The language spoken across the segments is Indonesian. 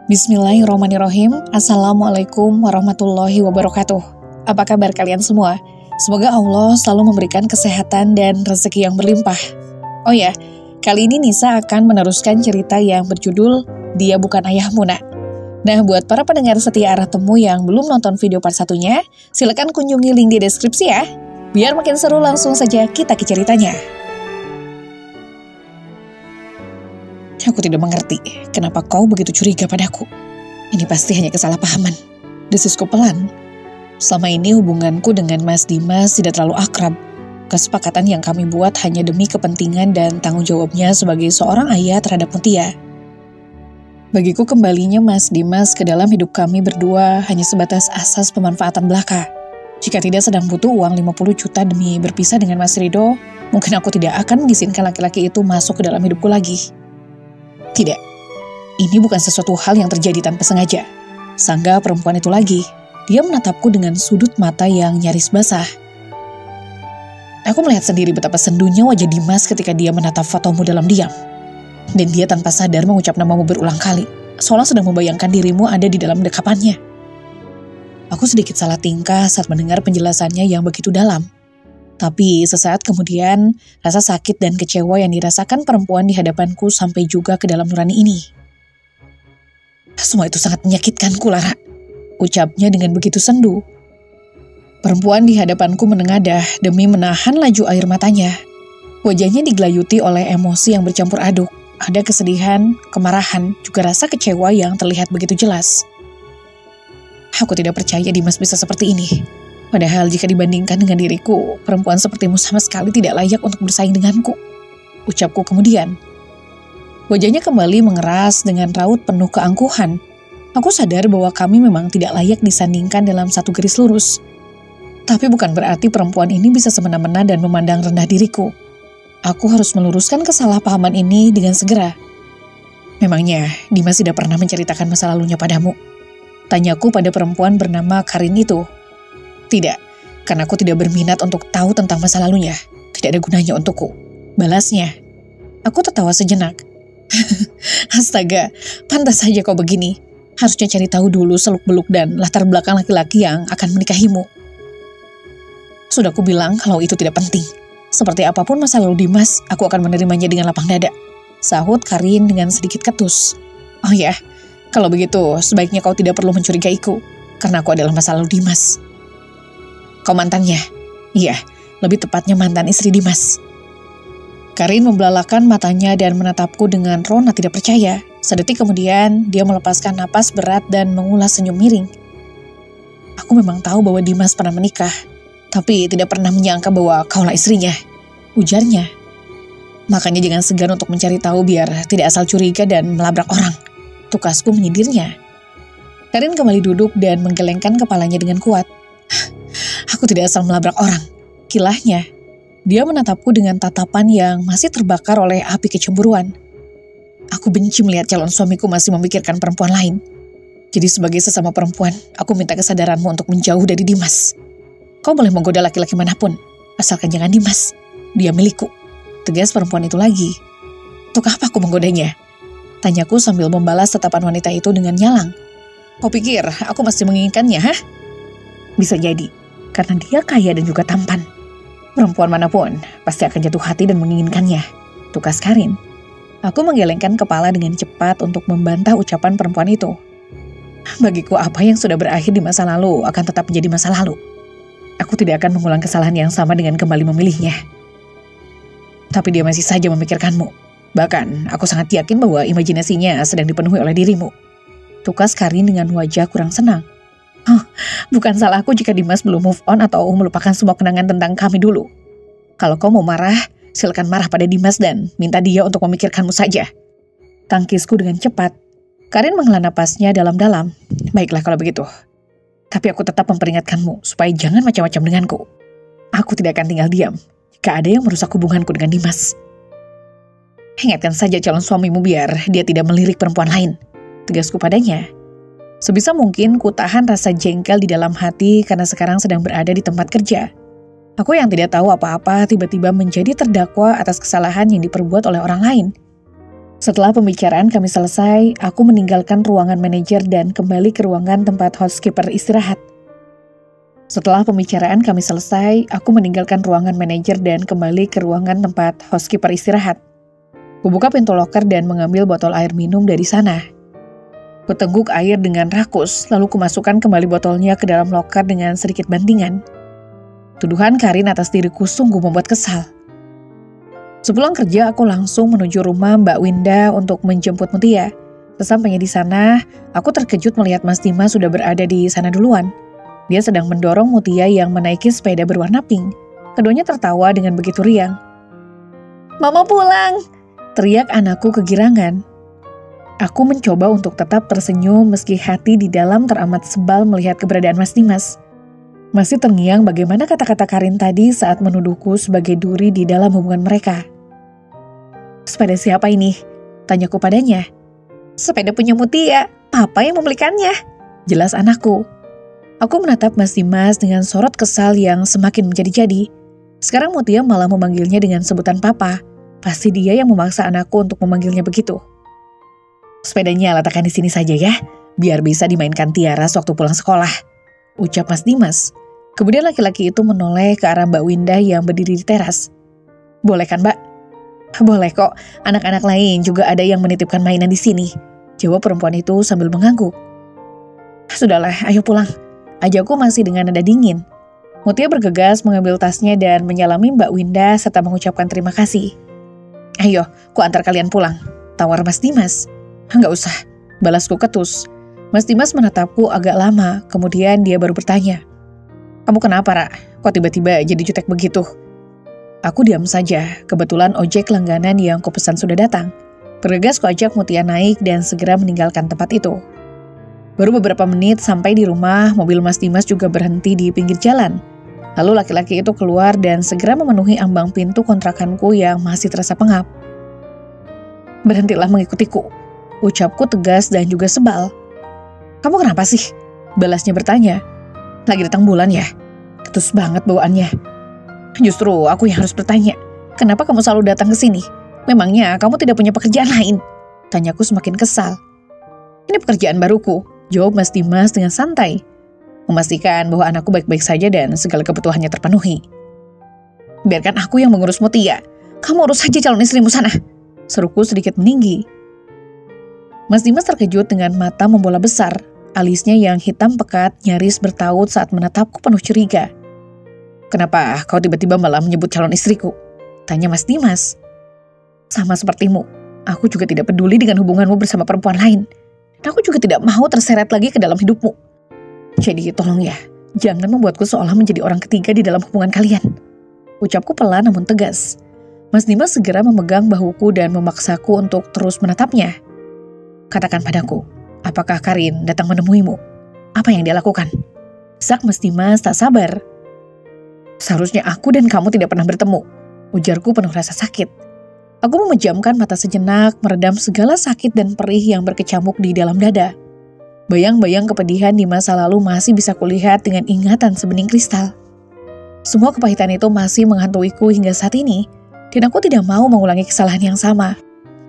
Bismillahirrahmanirrahim. Assalamualaikum warahmatullahi wabarakatuh. Apa kabar kalian semua? Semoga Allah selalu memberikan kesehatan dan rezeki yang berlimpah. Oh ya, kali ini Nisa akan meneruskan cerita yang berjudul Dia Bukan Ayahmu Nak. Nah, buat para pendengar setia Arah Temu yang belum nonton video part satunya, silakan kunjungi link di deskripsi ya. Biar makin seru, langsung saja kita ke ceritanya. Aku tidak mengerti kenapa kau begitu curiga padaku. Ini pasti hanya kesalahpahaman. Desisku pelan. Selama ini hubunganku dengan Mas Dimas tidak terlalu akrab. Kesepakatan yang kami buat hanya demi kepentingan dan tanggung jawabnya sebagai seorang ayah terhadap Mutia. Bagiku kembalinya Mas Dimas ke dalam hidup kami berdua hanya sebatas asas pemanfaatan belaka. Jika tidak sedang butuh uang 50 juta demi berpisah dengan Mas Rido, mungkin aku tidak akan mengizinkan laki-laki itu masuk ke dalam hidupku lagi. Tidak, ini bukan sesuatu hal yang terjadi tanpa sengaja. Sangga perempuan itu lagi, dia menatapku dengan sudut mata yang nyaris basah. Aku melihat sendiri betapa sendunya wajah Dimas ketika dia menatap fotomu dalam diam. Dan dia tanpa sadar mengucap namamu berulang kali, seolah sedang membayangkan dirimu ada di dalam dekapannya. Aku sedikit salah tingkah saat mendengar penjelasannya yang begitu dalam. Tapi sesaat kemudian, rasa sakit dan kecewa yang dirasakan perempuan di hadapanku sampai juga ke dalam nurani ini. Semua itu sangat menyakitkanku, Lara, ucapnya dengan begitu sendu. Perempuan di hadapanku menengadah demi menahan laju air matanya. Wajahnya digelayuti oleh emosi yang bercampur aduk. Ada kesedihan, kemarahan, juga rasa kecewa yang terlihat begitu jelas. Aku tidak percaya Dimas bisa seperti ini. Padahal jika dibandingkan dengan diriku, perempuan sepertimu sama sekali tidak layak untuk bersaing denganku. Ucapku kemudian. Wajahnya kembali mengeras dengan raut penuh keangkuhan. Aku sadar bahwa kami memang tidak layak disandingkan dalam satu garis lurus. Tapi bukan berarti perempuan ini bisa semena-mena dan memandang rendah diriku. Aku harus meluruskan kesalahpahaman ini dengan segera. Memangnya Dimas tidak pernah menceritakan masa lalunya padamu? Tanyaku pada perempuan bernama Karin itu. Tidak, karena aku tidak berminat untuk tahu tentang masa lalunya. Tidak ada gunanya untukku. Balasnya. Aku tertawa sejenak. Astaga, pantas saja kau begini. Harusnya cari tahu dulu seluk-beluk dan latar belakang laki-laki yang akan menikahimu. Sudah aku bilang kalau itu tidak penting. Seperti apapun masa lalu Dimas, aku akan menerimanya dengan lapang dada. Sahut Karin dengan sedikit ketus. Oh ya, kalau begitu sebaiknya kau tidak perlu mencurigaiku. Karena aku adalah masa lalu Dimas. Kau mantannya? Iya, lebih tepatnya mantan istri Dimas. Karin membelalakan matanya dan menatapku dengan rona tidak percaya. Sedetik kemudian, dia melepaskan napas berat dan mengulas senyum miring. Aku memang tahu bahwa Dimas pernah menikah, tapi tidak pernah menyangka bahwa kaulah istrinya, ujarnya. Makanya jangan segan untuk mencari tahu biar tidak asal curiga dan melabrak orang. Tukasku menyindirnya. Karin kembali duduk dan menggelengkan kepalanya dengan kuat. Aku tidak asal melabrak orang, kilahnya. Dia menatapku dengan tatapan yang masih terbakar oleh api kecemburuan. Aku benci melihat calon suamiku masih memikirkan perempuan lain. Jadi sebagai sesama perempuan, aku minta kesadaranmu untuk menjauh dari Dimas. Kau boleh menggoda laki-laki manapun, asalkan jangan Dimas. Dia milikku, tegas perempuan itu lagi. Untuk apa aku menggodanya? Tanyaku sambil membalas tatapan wanita itu dengan nyalang. Kau pikir aku masih menginginkannya, hah? Bisa jadi, karena dia kaya dan juga tampan. Perempuan manapun pasti akan jatuh hati dan menginginkannya. Tukas Karin. Aku menggelengkan kepala dengan cepat untuk membantah ucapan perempuan itu. Bagiku apa yang sudah berakhir di masa lalu akan tetap menjadi masa lalu. Aku tidak akan mengulang kesalahan yang sama dengan kembali memilihnya. Tapi dia masih saja memikirkanmu. Bahkan aku sangat yakin bahwa imajinasinya sedang dipenuhi oleh dirimu. Tukas Karin dengan wajah kurang senang. Oh, bukan salahku jika Dimas belum move on atau melupakan semua kenangan tentang kami dulu. Kalau kau mau marah, silakan marah pada Dimas dan minta dia untuk memikirkanmu saja. Tangkisku dengan cepat. Karin menghela napasnya dalam-dalam. Baiklah kalau begitu. Tapi aku tetap memperingatkanmu supaya jangan macam-macam denganku. Aku tidak akan tinggal diam jika ada yang merusak hubunganku dengan Dimas. Ingatkan saja calon suamimu biar dia tidak melirik perempuan lain. Tegasku padanya. Sebisa mungkin ku tahan rasa jengkel di dalam hati karena sekarang sedang berada di tempat kerja. Aku yang tidak tahu apa-apa tiba-tiba menjadi terdakwa atas kesalahan yang diperbuat oleh orang lain. Setelah pembicaraan kami selesai, aku meninggalkan ruangan manajer dan kembali ke ruangan tempat housekeeper istirahat. Setelah pembicaraan kami selesai, aku meninggalkan ruangan manajer dan kembali ke ruangan tempat housekeeper istirahat. Kubuka pintu loker dan mengambil botol air minum dari sana. Kuteguk air dengan rakus, lalu kumasukkan kembali botolnya ke dalam loker dengan sedikit bantingan. Tuduhan Karin atas diriku sungguh membuat kesal. Sepulang kerja, aku langsung menuju rumah Mbak Winda untuk menjemput Mutia. Sesampainya di sana, aku terkejut melihat Mas Dimas sudah berada di sana duluan. Dia sedang mendorong Mutia yang menaiki sepeda berwarna pink. Keduanya tertawa dengan begitu riang. "Mama pulang!" teriak anakku kegirangan. Aku mencoba untuk tetap tersenyum meski hati di dalam teramat sebal melihat keberadaan Mas Dimas. Masih terngiang bagaimana kata-kata Karin tadi saat menuduhku sebagai duri di dalam hubungan mereka. "Sepeda siapa ini?" tanyaku padanya. "Sepeda punya Mutia, papa yang membelikannya," jelas anakku. Aku menatap Mas Dimas dengan sorot kesal yang semakin menjadi-jadi. Sekarang Mutia malah memanggilnya dengan sebutan papa. Pasti dia yang memaksa anakku untuk memanggilnya begitu. "Sepedanya letakkan di sini saja ya, biar bisa dimainkan Tiara sewaktu pulang sekolah," ucap Mas Dimas. Kemudian laki-laki itu menoleh ke arah Mbak Winda yang berdiri di teras. "Boleh kan, Mbak?" "Boleh kok, anak-anak lain juga ada yang menitipkan mainan di sini," jawab perempuan itu sambil mengangguk. "Sudahlah, ayo pulang," ajakku masih dengan nada dingin. Mutia bergegas mengambil tasnya dan menyalami Mbak Winda serta mengucapkan terima kasih. "Ayo, ku antar kalian pulang," tawar Mas Dimas. "Nggak usah," balasku ketus. Mas Dimas menatapku agak lama, kemudian dia baru bertanya, "Kamu kenapa, Ra? Kok tiba-tiba jadi jutek begitu?" Aku diam saja, kebetulan ojek langganan yang kupesan sudah datang. Bergegas ku ajak Mutia naik dan segera meninggalkan tempat itu. Baru beberapa menit sampai di rumah, mobil Mas Dimas juga berhenti di pinggir jalan. Lalu laki-laki itu keluar dan segera memenuhi ambang pintu kontrakanku yang masih terasa pengap. "Berhentilah mengikutiku," ucapku tegas dan juga sebal. "Kamu kenapa sih?" balasnya bertanya. "Lagi datang bulan ya? Ketus banget bawaannya." "Justru aku yang harus bertanya, kenapa kamu selalu datang ke sini? Memangnya kamu tidak punya pekerjaan lain?" tanyaku semakin kesal. "Ini pekerjaan baruku," jawab Mas Dimas dengan santai. "Memastikan bahwa anakku baik-baik saja dan segala kebutuhannya terpenuhi." "Biarkan aku yang mengurus Mutia. Kamu urus saja calon istrimu sana," seruku sedikit meninggi. Mas Dimas terkejut dengan mata membola besar. Alisnya yang hitam pekat nyaris bertaut saat menatapku penuh curiga. "Kenapa kau tiba-tiba malah menyebut calon istriku?" tanya Mas Dimas. "Sama sepertimu, aku juga tidak peduli dengan hubunganmu bersama perempuan lain. Dan aku juga tidak mau terseret lagi ke dalam hidupmu. Jadi tolong ya, jangan membuatku seolah menjadi orang ketiga di dalam hubungan kalian," ucapku pelan namun tegas. Mas Dimas segera memegang bahuku dan memaksaku untuk terus menatapnya. "Katakan padaku, apakah Karin datang menemuimu? Apa yang dia lakukan?" Sak Mas Dimas tak sabar. "Seharusnya aku dan kamu tidak pernah bertemu," ujarku penuh rasa sakit. Aku memejamkan mata sejenak, meredam segala sakit dan perih yang berkecamuk di dalam dada. Bayang-bayang kepedihan di masa lalu masih bisa kulihat dengan ingatan sebening kristal. Semua kepahitan itu masih menghantuiku hingga saat ini, dan aku tidak mau mengulangi kesalahan yang sama.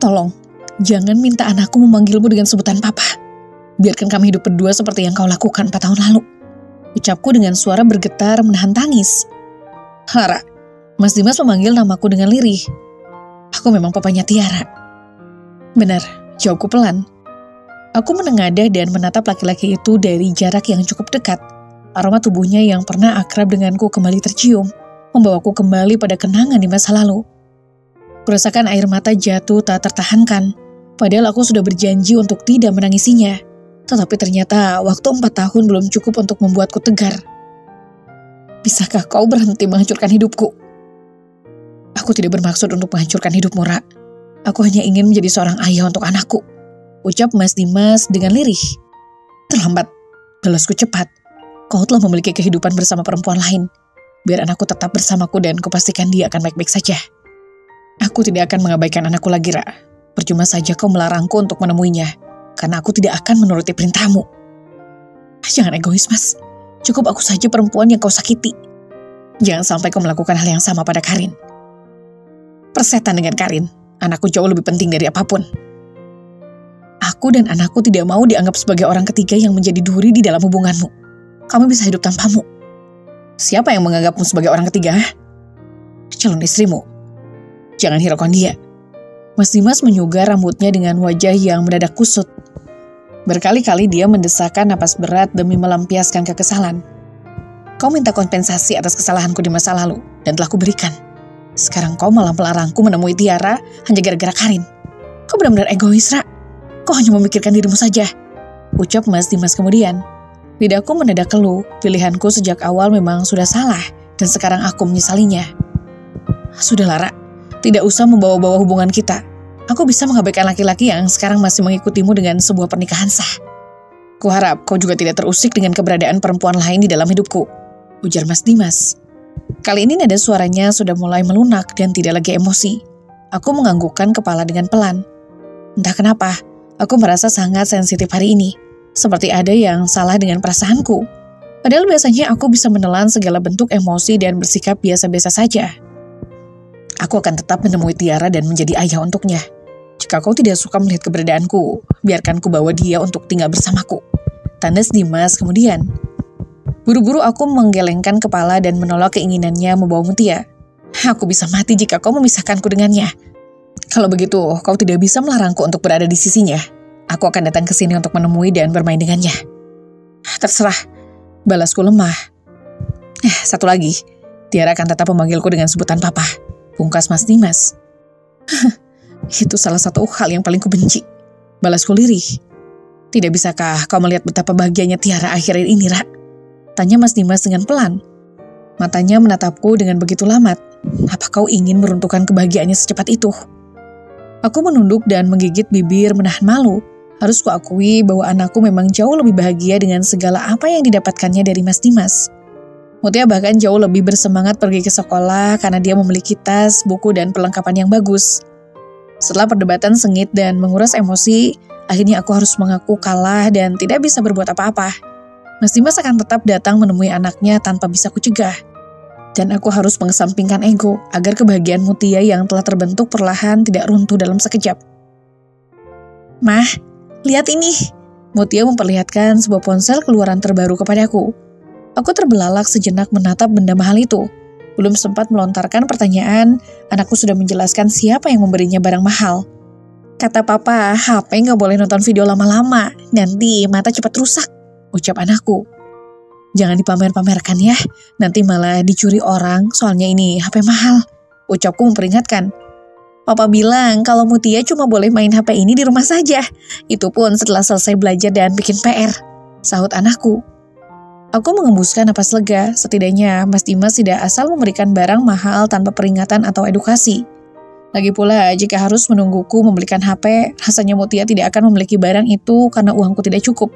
"Tolong, jangan minta anakku memanggilmu dengan sebutan papa. Biarkan kami hidup berdua seperti yang kau lakukan 4 tahun lalu," ucapku dengan suara bergetar menahan tangis. "Hara," Mas Dimas memanggil namaku dengan lirih. "Aku memang papanya Tiara." "Benar," jawabku pelan. Aku menengadah dan menatap laki-laki itu dari jarak yang cukup dekat. Aroma tubuhnya yang pernah akrab denganku kembali tercium, membawaku kembali pada kenangan di masa lalu. Kurasakan air mata jatuh tak tertahankan, padahal aku sudah berjanji untuk tidak menangisinya. Tetapi ternyata waktu 4 tahun belum cukup untuk membuatku tegar. "Bisakah kau berhenti menghancurkan hidupku?" "Aku tidak bermaksud untuk menghancurkan hidupmu, Ra. Aku hanya ingin menjadi seorang ayah untuk anakku," ucap Mas Dimas dengan lirih. "Terlambat," balasku cepat. "Kau telah memiliki kehidupan bersama perempuan lain. Biar anakku tetap bersamaku dan kupastikan dia akan baik-baik saja. Aku tidak akan mengabaikan anakku lagi, Ra. Percuma saja kau melarangku untuk menemuinya, karena aku tidak akan menuruti perintahmu." "Jangan egois, Mas. Cukup aku saja perempuan yang kau sakiti. Jangan sampai kau melakukan hal yang sama pada Karin." "Persetan dengan Karin, anakku jauh lebih penting dari apapun." Aku dan anakku tidak mau dianggap sebagai orang ketiga yang menjadi duri di dalam hubunganmu. Kami bisa hidup tanpamu. Siapa yang menganggapmu sebagai orang ketiga? Calon istrimu. Jangan hiraukan dia. Mas Dimas menyugar rambutnya dengan wajah yang mendadak kusut. Berkali-kali dia mendesakkan napas berat demi melampiaskan kekesalan. Kau minta kompensasi atas kesalahanku di masa lalu, dan telah kuberikan. Sekarang kau malah melarangku menemui Tiara hanya gara-gara Karin. Kau benar-benar egois, Ra. Kau hanya memikirkan dirimu saja, ucap Mas Dimas kemudian. Lidahku mendadak keluh, pilihanku sejak awal memang sudah salah, dan sekarang aku menyesalinya. Sudahlah, Ra. Tidak usah membawa-bawa hubungan kita. Aku bisa mengabaikan laki-laki yang sekarang masih mengikutimu dengan sebuah pernikahan sah. Kuharap kau juga tidak terusik dengan keberadaan perempuan lain di dalam hidupku, ujar Mas Dimas. Kali ini nada suaranya sudah mulai melunak dan tidak lagi emosi. Aku menganggukkan kepala dengan pelan. Entah kenapa, aku merasa sangat sensitif hari ini. Seperti ada yang salah dengan perasaanku. Padahal biasanya aku bisa menelan segala bentuk emosi dan bersikap biasa-biasa saja. Aku akan tetap menemui Tiara dan menjadi ayah untuknya. Jika kau tidak suka melihat keberadaanku, biarkan ku bawa dia untuk tinggal bersamaku, tandas Dimas kemudian. Buru-buru aku menggelengkan kepala dan menolak keinginannya membawa Mutia. Aku bisa mati jika kau memisahkanku dengannya. Kalau begitu, kau tidak bisa melarangku untuk berada di sisinya. Aku akan datang ke sini untuk menemui dan bermain dengannya. Terserah, balasku lemah. Satu lagi, Tiara akan tetap memanggilku dengan sebutan papa, pungkas Mas Dimas. Itu salah satu hal yang paling kubenci, balasku lirih. Tidak bisakah kau melihat betapa bahagianya Tiara akhir ini, Ra? Tanya Mas Dimas dengan pelan. Matanya menatapku dengan begitu lamat. Apa kau ingin meruntuhkan kebahagiaannya secepat itu? Aku menunduk dan menggigit bibir menahan malu. Harus kuakui bahwa anakku memang jauh lebih bahagia dengan segala apa yang didapatkannya dari Mas Dimas. Mutia bahkan jauh lebih bersemangat pergi ke sekolah karena dia memiliki tas, buku, dan perlengkapan yang bagus. Setelah perdebatan sengit dan menguras emosi, akhirnya aku harus mengaku kalah dan tidak bisa berbuat apa-apa. Mas Dimas akan tetap datang menemui anaknya tanpa bisa kucegah. Dan aku harus mengesampingkan ego agar kebahagiaan Mutia yang telah terbentuk perlahan tidak runtuh dalam sekejap. Mah, lihat ini. Mutia memperlihatkan sebuah ponsel keluaran terbaru kepadaku. Aku terbelalak sejenak menatap benda mahal itu. Belum sempat melontarkan pertanyaan, anakku sudah menjelaskan siapa yang memberinya barang mahal. Kata papa, HP nggak boleh nonton video lama-lama, nanti mata cepat rusak, ucap anakku. Jangan dipamer-pamerkan ya, nanti malah dicuri orang, soalnya ini HP mahal, ucapku memperingatkan. Papa bilang kalau Mutia cuma boleh main HP ini di rumah saja, itu pun setelah selesai belajar dan bikin PR, sahut anakku. Aku mengembuskan napas lega, setidaknya Mas Dimas tidak asal memberikan barang mahal tanpa peringatan atau edukasi. Lagi pula, jika harus menungguku membelikan HP, rasanya Mutia tidak akan memiliki barang itu karena uangku tidak cukup.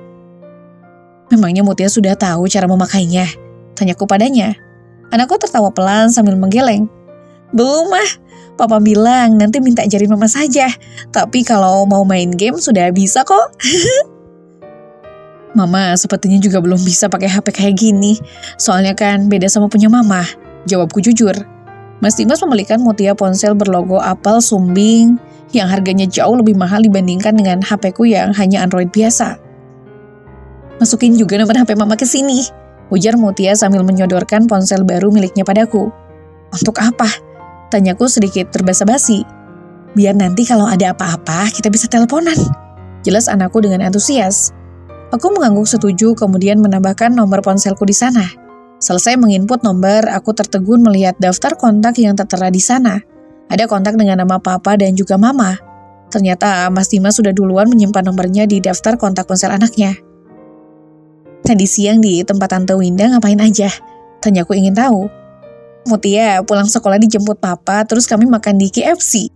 Memangnya Mutia sudah tahu cara memakainya? Tanyaku padanya. Anakku tertawa pelan sambil menggeleng. Belum mah, papa bilang nanti minta ajarin mama saja. Tapi kalau mau main game sudah bisa kok. Mama sepertinya juga belum bisa pakai HP kayak gini. Soalnya kan beda sama punya mama, jawabku jujur. Mas Dimas membelikan Mutia ponsel berlogo Apple Sumbing yang harganya jauh lebih mahal dibandingkan dengan HP-ku yang hanya Android biasa. Masukin juga nomor HP mama ke sini, ujar Mutia sambil menyodorkan ponsel baru miliknya padaku. Untuk apa? Tanyaku sedikit terbasa-basi. Biar nanti kalau ada apa-apa kita bisa teleponan, jelas anakku dengan antusias. Aku mengangguk setuju kemudian menambahkan nomor ponselku di sana. Selesai menginput nomor, aku tertegun melihat daftar kontak yang tertera di sana. Ada kontak dengan nama papa dan juga mama. Ternyata Mas Dimas sudah duluan menyimpan nomornya di daftar kontak ponsel anaknya. Tadi siang di tempat Tante Winda ngapain aja? Tanyaku ingin tahu. Mutia pulang sekolah dijemput papa, terus kami makan di KFC.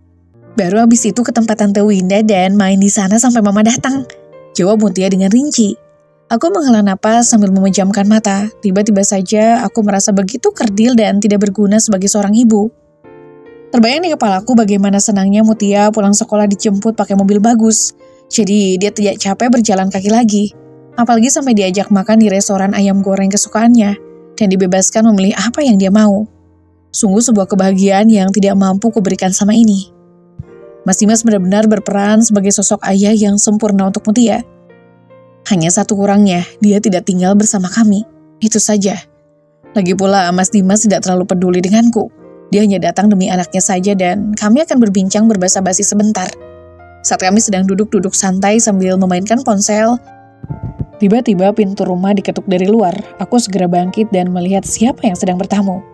Baru habis itu ke tempat Tante Winda dan main di sana sampai mama datang. Jawab Mutia dengan rinci. Aku menghela napas sambil memejamkan mata. Tiba-tiba saja aku merasa begitu kerdil dan tidak berguna sebagai seorang ibu. Terbayang di kepalaku bagaimana senangnya Mutia pulang sekolah dijemput pakai mobil bagus. Jadi dia tidak capek berjalan kaki lagi. Apalagi sampai diajak makan di restoran ayam goreng kesukaannya. Dan dibebaskan memilih apa yang dia mau. Sungguh sebuah kebahagiaan yang tidak mampu kuberikan sama ini. Mas Dimas benar-benar berperan sebagai sosok ayah yang sempurna untuk Mutia. Hanya satu kurangnya, dia tidak tinggal bersama kami. Itu saja. Lagi pula, Mas Dimas tidak terlalu peduli denganku. Dia hanya datang demi anaknya saja dan kami akan berbincang berbasa-basi sebentar. Saat kami sedang duduk-duduk santai sambil memainkan ponsel, tiba-tiba pintu rumah diketuk dari luar. Aku segera bangkit dan melihat siapa yang sedang bertamu.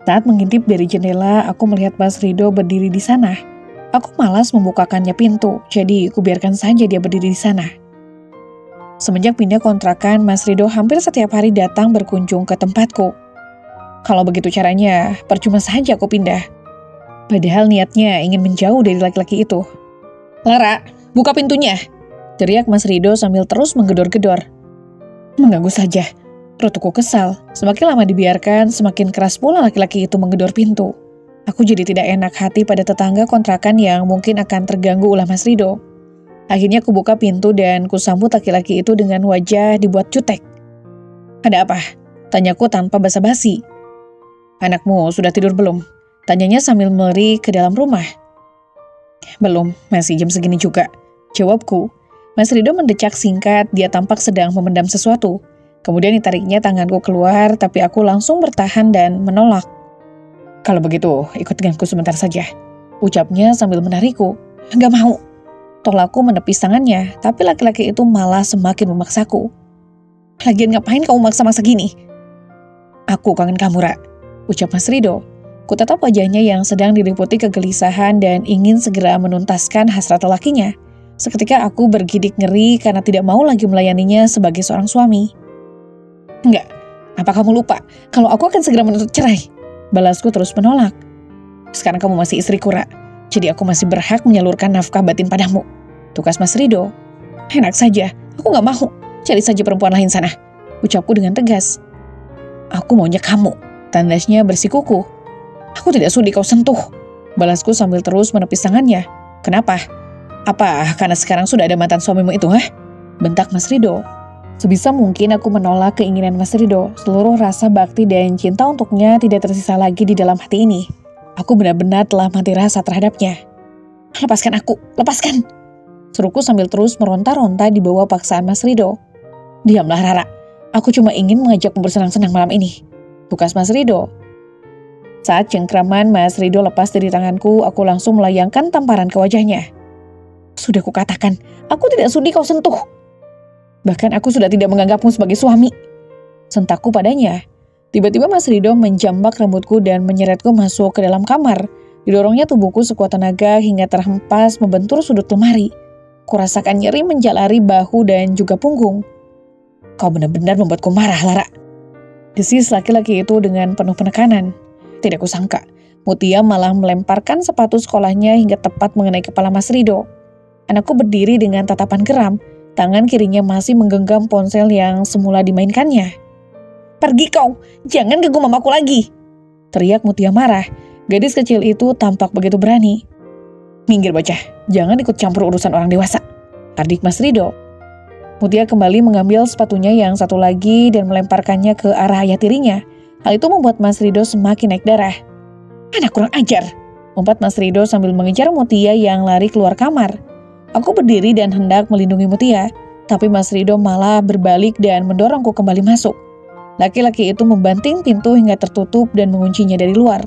Saat mengintip dari jendela, aku melihat Mas Rido berdiri di sana. Aku malas membukakannya pintu, jadi kubiarkan saja dia berdiri di sana. Semenjak pindah kontrakan, Mas Rido hampir setiap hari datang berkunjung ke tempatku. Kalau begitu caranya, percuma saja aku pindah. Padahal niatnya ingin menjauh dari laki-laki itu. "Lara, buka pintunya!" teriak Mas Rido sambil terus menggedor-gedor. Mengganggu saja. Perutku kesal. Semakin lama dibiarkan, semakin keras pula laki-laki itu menggedor pintu. Aku jadi tidak enak hati pada tetangga kontrakan yang mungkin akan terganggu ulah Mas Rido. Akhirnya aku buka pintu dan kusambut laki-laki itu dengan wajah dibuat jutek. "Ada apa?" tanyaku tanpa basa-basi. "Anakmu sudah tidur belum?" tanyanya sambil melari ke dalam rumah. "Belum, masih jam segini juga," jawabku. Mas Rido mendecak singkat, dia tampak sedang memendam sesuatu. Kemudian ditariknya tanganku keluar, tapi aku langsung bertahan dan menolak. "Kalau begitu, ikut denganku sebentar saja," ucapnya sambil menarikku. "Nggak mau." Tolakku menepis tangannya, tapi laki-laki itu malah semakin memaksaku. "Lagian ngapain kamu maksa-maksa gini?" "Aku kangen kamu, Ra," ucap Mas Rido. Kutatap wajahnya yang sedang diliputi kegelisahan dan ingin segera menuntaskan hasrat lelakinya. Seketika aku bergidik ngeri karena tidak mau lagi melayaninya sebagai seorang suami. "Enggak, apa kamu lupa kalau aku akan segera menuntut cerai?" Balasku terus menolak. "Sekarang kamu masih istriku, Ra. Jadi aku masih berhak menyalurkan nafkah batin padamu," tukas Mas Rido. "Enak saja, aku gak mau. Cari saja perempuan lain sana," ucapku dengan tegas. "Aku maunya kamu," tandasnya bersikuku. "Aku tidak sudi kau sentuh," balasku sambil terus menepis tangannya. "Kenapa? Apa karena sekarang sudah ada mantan suamimu itu, hah?" bentak Mas Rido. Sebisa mungkin aku menolak keinginan Mas Rido. Seluruh rasa bakti dan cinta untuknya tidak tersisa lagi di dalam hati ini. Aku benar-benar telah mati rasa terhadapnya. "Lepaskan aku, lepaskan!" seruku sambil terus meronta-ronta di bawah paksaan Mas Rido. "Diamlah, Rara. Aku cuma ingin mengajakmu bersenang-senang malam ini," tukas Mas Rido. Saat cengkraman Mas Rido lepas dari tanganku, aku langsung melayangkan tamparan ke wajahnya. "Sudah kukatakan, aku tidak sudi kau sentuh. Bahkan aku sudah tidak menganggapmu sebagai suami," sentakku padanya. Tiba-tiba Mas Rido menjambak rambutku dan menyeretku masuk ke dalam kamar. Didorongnya tubuhku sekuat tenaga hingga terhempas membentur sudut lemari. Kurasakan nyeri menjalari bahu dan juga punggung. "Kau benar-benar membuatku marah, Lara," desis laki-laki itu dengan penuh penekanan. Tidak kusangka, Mutia malah melemparkan sepatu sekolahnya hingga tepat mengenai kepala Mas Rido. Anakku berdiri dengan tatapan geram. Tangan kirinya masih menggenggam ponsel yang semula dimainkannya. "Pergi kau, jangan ganggu mamaku lagi," teriak Mutia marah. Gadis kecil itu tampak begitu berani. "Minggir bocah, jangan ikut campur urusan orang dewasa," hardik Mas Rido. Mutia kembali mengambil sepatunya yang satu lagi dan melemparkannya ke arah ayah tirinya. Hal itu membuat Mas Rido semakin naik darah. "Anak kurang ajar," umpat Mas Rido sambil mengejar Mutia yang lari keluar kamar. Aku berdiri dan hendak melindungi Mutia, tapi Mas Rido malah berbalik dan mendorongku kembali masuk. Laki-laki itu membanting pintu hingga tertutup dan menguncinya dari luar.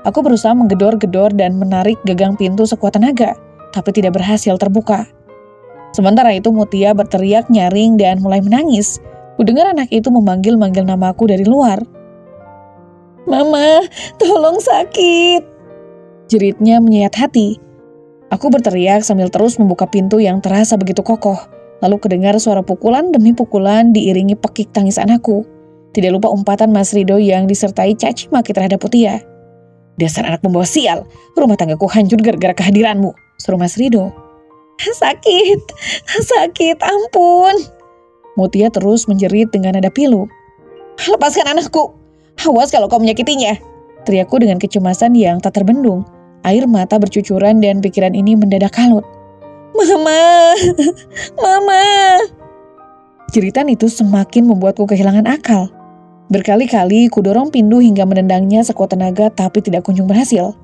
Aku berusaha menggedor-gedor dan menarik gagang pintu sekuat tenaga, tapi tidak berhasil terbuka. Sementara itu Mutia berteriak nyaring dan mulai menangis. Kudengar anak itu memanggil-manggil namaku dari luar. "Mama, tolong sakit!" jeritnya menyayat hati. Aku berteriak sambil terus membuka pintu yang terasa begitu kokoh. Lalu kedengar suara pukulan demi pukulan diiringi pekik tangis anakku. Tidak lupa umpatan Mas Rido yang disertai caci maki terhadap Mutia. "Dasar anak pembawa sial, rumah tanggaku hancur gara-gara kehadiranmu," seru Mas Rido. Sakit, ampun." Mutia terus menjerit dengan nada pilu. "Lepaskan anakku, awas kalau kau menyakitinya," teriakku dengan kecemasan yang tak terbendung. Air mata bercucuran dan pikiran ini mendadak kalut. "Mama, Mama!" Jeritan itu semakin membuatku kehilangan akal. Berkali-kali kudorong pintu hingga menendangnya sekuat tenaga tapi tidak kunjung berhasil.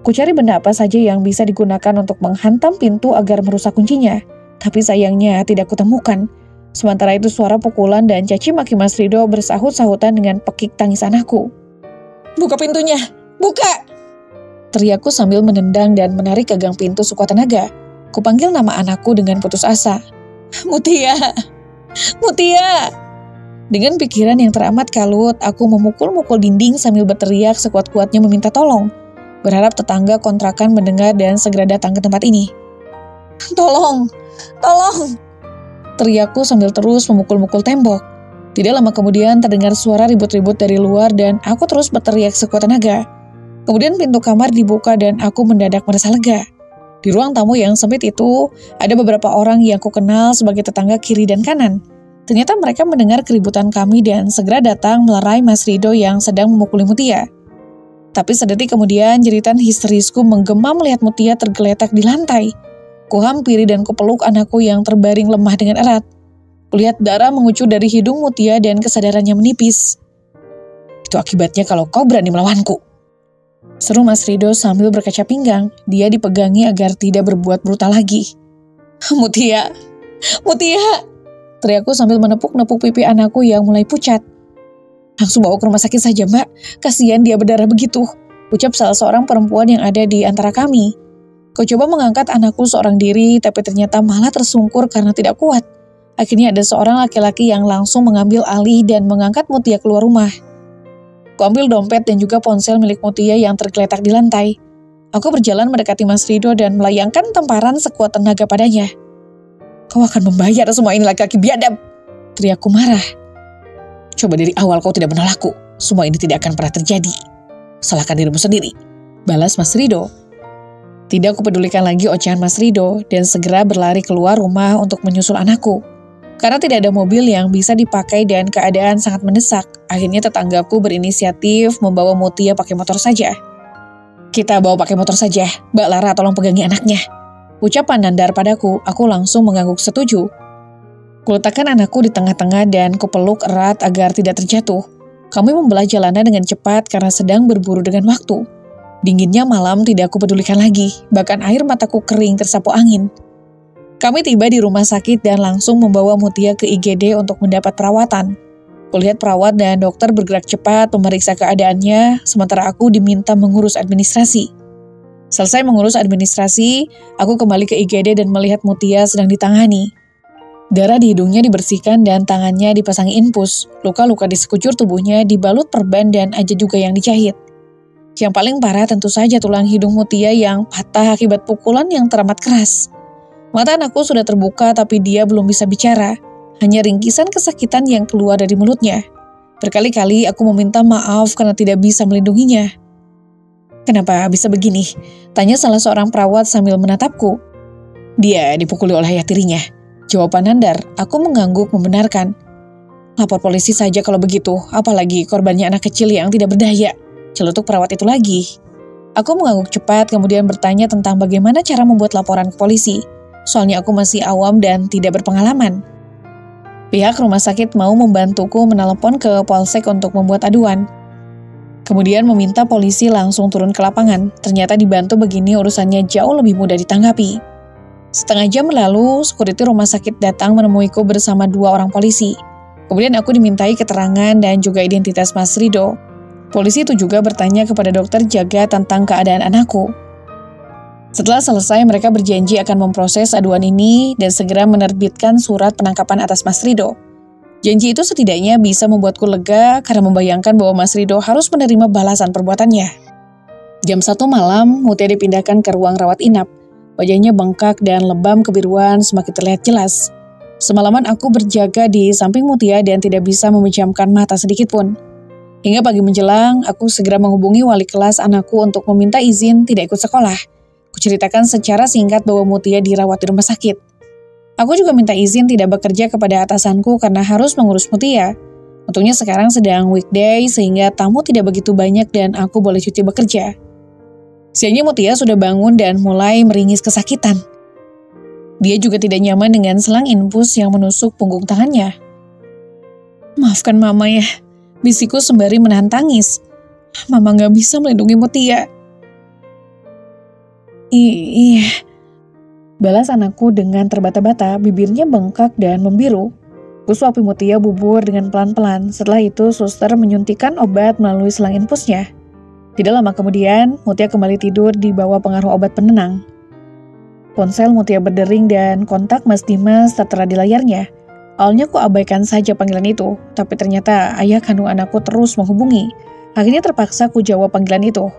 Kucari benda apa saja yang bisa digunakan untuk menghantam pintu agar merusak kuncinya, tapi sayangnya tidak kutemukan. Sementara itu suara pukulan dan caci maki Mas Rido bersahut-sahutan dengan pekik tangisan aku. "Buka pintunya! Buka!" teriakku sambil menendang dan menarik gagang pintu sekuat tenaga. Kupanggil nama anakku dengan putus asa. "Mutia! Mutia!" Dengan pikiran yang teramat kalut, aku memukul-mukul dinding sambil berteriak sekuat-kuatnya meminta tolong. Berharap tetangga kontrakan mendengar dan segera datang ke tempat ini. "Tolong! Tolong!" teriakku sambil terus memukul-mukul tembok. Tidak lama kemudian terdengar suara ribut-ribut dari luar dan aku terus berteriak sekuat tenaga. Kemudian pintu kamar dibuka dan aku mendadak merasa lega. Di ruang tamu yang sempit itu, ada beberapa orang yang kukenal sebagai tetangga kiri dan kanan. Ternyata mereka mendengar keributan kami dan segera datang melerai Mas Rido yang sedang memukuli Mutia. Tapi sedetik kemudian jeritan histerisku menggema melihat Mutia tergeletak di lantai. Kuhampiri dan kupeluk anakku yang terbaring lemah dengan erat. Kulihat darah mengucur dari hidung Mutia dan kesadarannya menipis. "Itu akibatnya kalau kau berani melawanku," seru Mas Rido sambil berkaca pinggang. Dia dipegangi agar tidak berbuat brutal lagi. "Mutia! Mutia!" teriakku sambil menepuk-nepuk pipi anakku yang mulai pucat. "Langsung bawa ke rumah sakit saja, Mbak. Kasihan dia berdarah begitu," ucap salah seorang perempuan yang ada di antara kami. Kau coba mengangkat anakku seorang diri, tapi ternyata malah tersungkur karena tidak kuat. Akhirnya ada seorang laki-laki yang langsung mengambil alih dan mengangkat Mutia keluar rumah. Kuambil dompet dan juga ponsel milik Mutia yang tergeletak di lantai. Aku berjalan mendekati Mas Rido dan melayangkan temparan sekuat tenaga padanya. "Kau akan membayar semua ini, laki-laki biadab!" teriakku marah. "Coba dari awal kau tidak menolakku, semua ini tidak akan pernah terjadi. Salahkan dirimu sendiri," balas Mas Rido. Tidak kupedulikan lagi ocehan Mas Rido dan segera berlari keluar rumah untuk menyusul anakku. Karena tidak ada mobil yang bisa dipakai dan keadaan sangat mendesak, akhirnya tetanggaku berinisiatif membawa Mutia pakai motor saja. "Kita bawa pakai motor saja, Mbak Lara tolong pegangi anaknya," ucapan Nandar padaku. Aku langsung mengangguk setuju. Kuletakkan anakku di tengah-tengah dan kupeluk erat agar tidak terjatuh. Kami membelah jalanan dengan cepat karena sedang berburu dengan waktu. Dinginnya malam tidak kupedulikan lagi, bahkan air mataku kering tersapu angin. Kami tiba di rumah sakit dan langsung membawa Mutia ke IGD untuk mendapat perawatan. Kulihat perawat dan dokter bergerak cepat memeriksa keadaannya, sementara aku diminta mengurus administrasi. Selesai mengurus administrasi, aku kembali ke IGD dan melihat Mutia sedang ditangani. Darah di hidungnya dibersihkan dan tangannya dipasangi infus. Luka-luka di sekujur tubuhnya dibalut perban dan aja juga yang dijahit. Yang paling parah tentu saja tulang hidung Mutia yang patah akibat pukulan yang teramat keras. Mata anakku sudah terbuka tapi dia belum bisa bicara. Hanya ringkisan kesakitan yang keluar dari mulutnya. Berkali-kali aku meminta maaf karena tidak bisa melindunginya. "Kenapa bisa begini?" tanya salah seorang perawat sambil menatapku. "Dia dipukuli oleh ayah tirinya," jawaban Nandar. Aku mengangguk membenarkan. "Lapor polisi saja kalau begitu, apalagi korbannya anak kecil yang tidak berdaya," celutuk perawat itu lagi. Aku mengangguk cepat kemudian bertanya tentang bagaimana cara membuat laporan ke polisi. Soalnya aku masih awam dan tidak berpengalaman. Pihak rumah sakit mau membantuku menelepon ke Polsek untuk membuat aduan. Kemudian meminta polisi langsung turun ke lapangan. Ternyata dibantu begini urusannya jauh lebih mudah ditanggapi. Setengah jam lalu, security rumah sakit datang menemuiku bersama 2 orang polisi. Kemudian aku dimintai keterangan dan juga identitas Mas Rido. Polisi itu juga bertanya kepada dokter jaga tentang keadaan anakku. Setelah selesai, mereka berjanji akan memproses aduan ini dan segera menerbitkan surat penangkapan atas Mas Rido. Janji itu setidaknya bisa membuatku lega karena membayangkan bahwa Mas Rido harus menerima balasan perbuatannya. Jam 1 malam, Mutia dipindahkan ke ruang rawat inap. Wajahnya bengkak dan lebam kebiruan semakin terlihat jelas. Semalaman aku berjaga di samping Mutia dan tidak bisa memejamkan mata sedikit pun. Hingga pagi menjelang, aku segera menghubungi wali kelas anakku untuk meminta izin tidak ikut sekolah. Kuceritakan secara singkat bahwa Mutia dirawat di rumah sakit. Aku juga minta izin tidak bekerja kepada atasanku karena harus mengurus Mutia. Untungnya sekarang sedang weekday sehingga tamu tidak begitu banyak dan aku boleh cuti bekerja. Siangnya Mutia sudah bangun dan mulai meringis kesakitan. Dia juga tidak nyaman dengan selang infus yang menusuk punggung tangannya. "Maafkan Mama ya," bisikku sembari menahan tangis. "Mama gak bisa melindungi Mutia." Iya, balas anakku dengan terbata-bata, bibirnya bengkak dan membiru. Ku suapi Mutia bubur dengan pelan-pelan. Setelah itu, suster menyuntikkan obat melalui selang infusnya. Tidak lama kemudian, Mutia kembali tidur di bawah pengaruh obat penenang. Ponsel Mutia berdering dan kontak Mas Dimas tertera di layarnya. Awalnya ku abaikan saja panggilan itu, tapi ternyata ayah kandung anakku terus menghubungi. Akhirnya terpaksa ku jawab panggilan itu.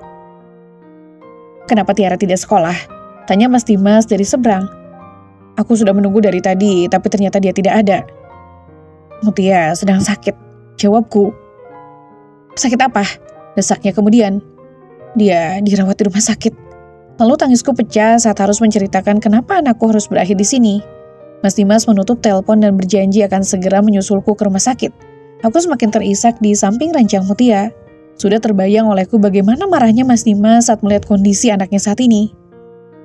"Kenapa Tiara tidak sekolah?" tanya Mas Dimas dari seberang. "Aku sudah menunggu dari tadi, tapi ternyata dia tidak ada." "Mutia sedang sakit," jawabku. "Sakit apa?" desaknya kemudian. "Dia dirawat di rumah sakit." Lalu tangisku pecah saat harus menceritakan kenapa anakku harus berakhir di sini. Mas Dimas menutup telepon dan berjanji akan segera menyusulku ke rumah sakit. Aku semakin terisak di samping ranjang Mutia. Sudah terbayang olehku bagaimana marahnya Mas Dimas saat melihat kondisi anaknya saat ini.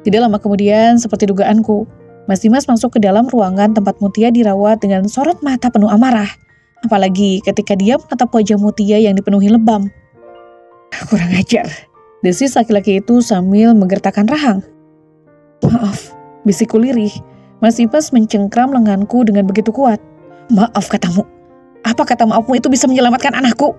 Tidak lama kemudian, seperti dugaanku, Mas Dimas masuk ke dalam ruangan tempat Mutia dirawat dengan sorot mata penuh amarah. Apalagi ketika dia menatap wajah Mutia yang dipenuhi lebam. "Kurang ajar," desis laki-laki itu sambil menggertakkan rahang. "Maaf," bisikku lirih. Mas Dimas mencengkram lenganku dengan begitu kuat. "Maaf katamu? Apa kata maafmu itu bisa menyelamatkan anakku?"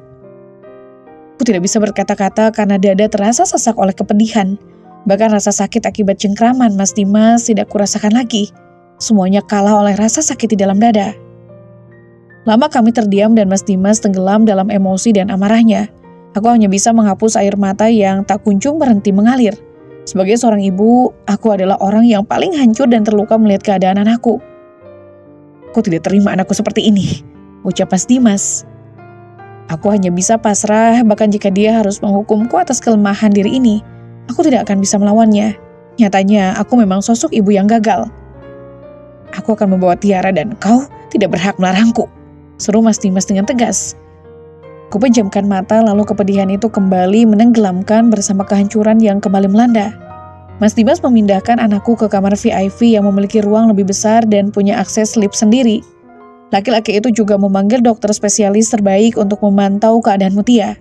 Aku tidak bisa berkata-kata karena dada terasa sesak oleh kepedihan. Bahkan rasa sakit akibat cengkraman Mas Dimas tidak kurasakan lagi. Semuanya kalah oleh rasa sakit di dalam dada. Lama kami terdiam dan Mas Dimas tenggelam dalam emosi dan amarahnya. Aku hanya bisa menghapus air mata yang tak kunjung berhenti mengalir. Sebagai seorang ibu, aku adalah orang yang paling hancur dan terluka melihat keadaan anakku. "Aku tidak terima anakku seperti ini," ucap Mas Dimas. "Aku hanya bisa pasrah, bahkan jika dia harus menghukumku atas kelemahan diri ini, aku tidak akan bisa melawannya. Nyatanya, aku memang sosok ibu yang gagal. Aku akan membawa Tiara dan kau tidak berhak melarangku," seru Mas Dimas dengan tegas. Kupejamkan mata lalu kepedihan itu kembali menenggelamkan bersama kehancuran yang kembali melanda. Mas Dimas memindahkan anakku ke kamar VIP yang memiliki ruang lebih besar dan punya akses lift sendiri. Laki-laki itu juga memanggil dokter spesialis terbaik untuk memantau keadaan Mutia.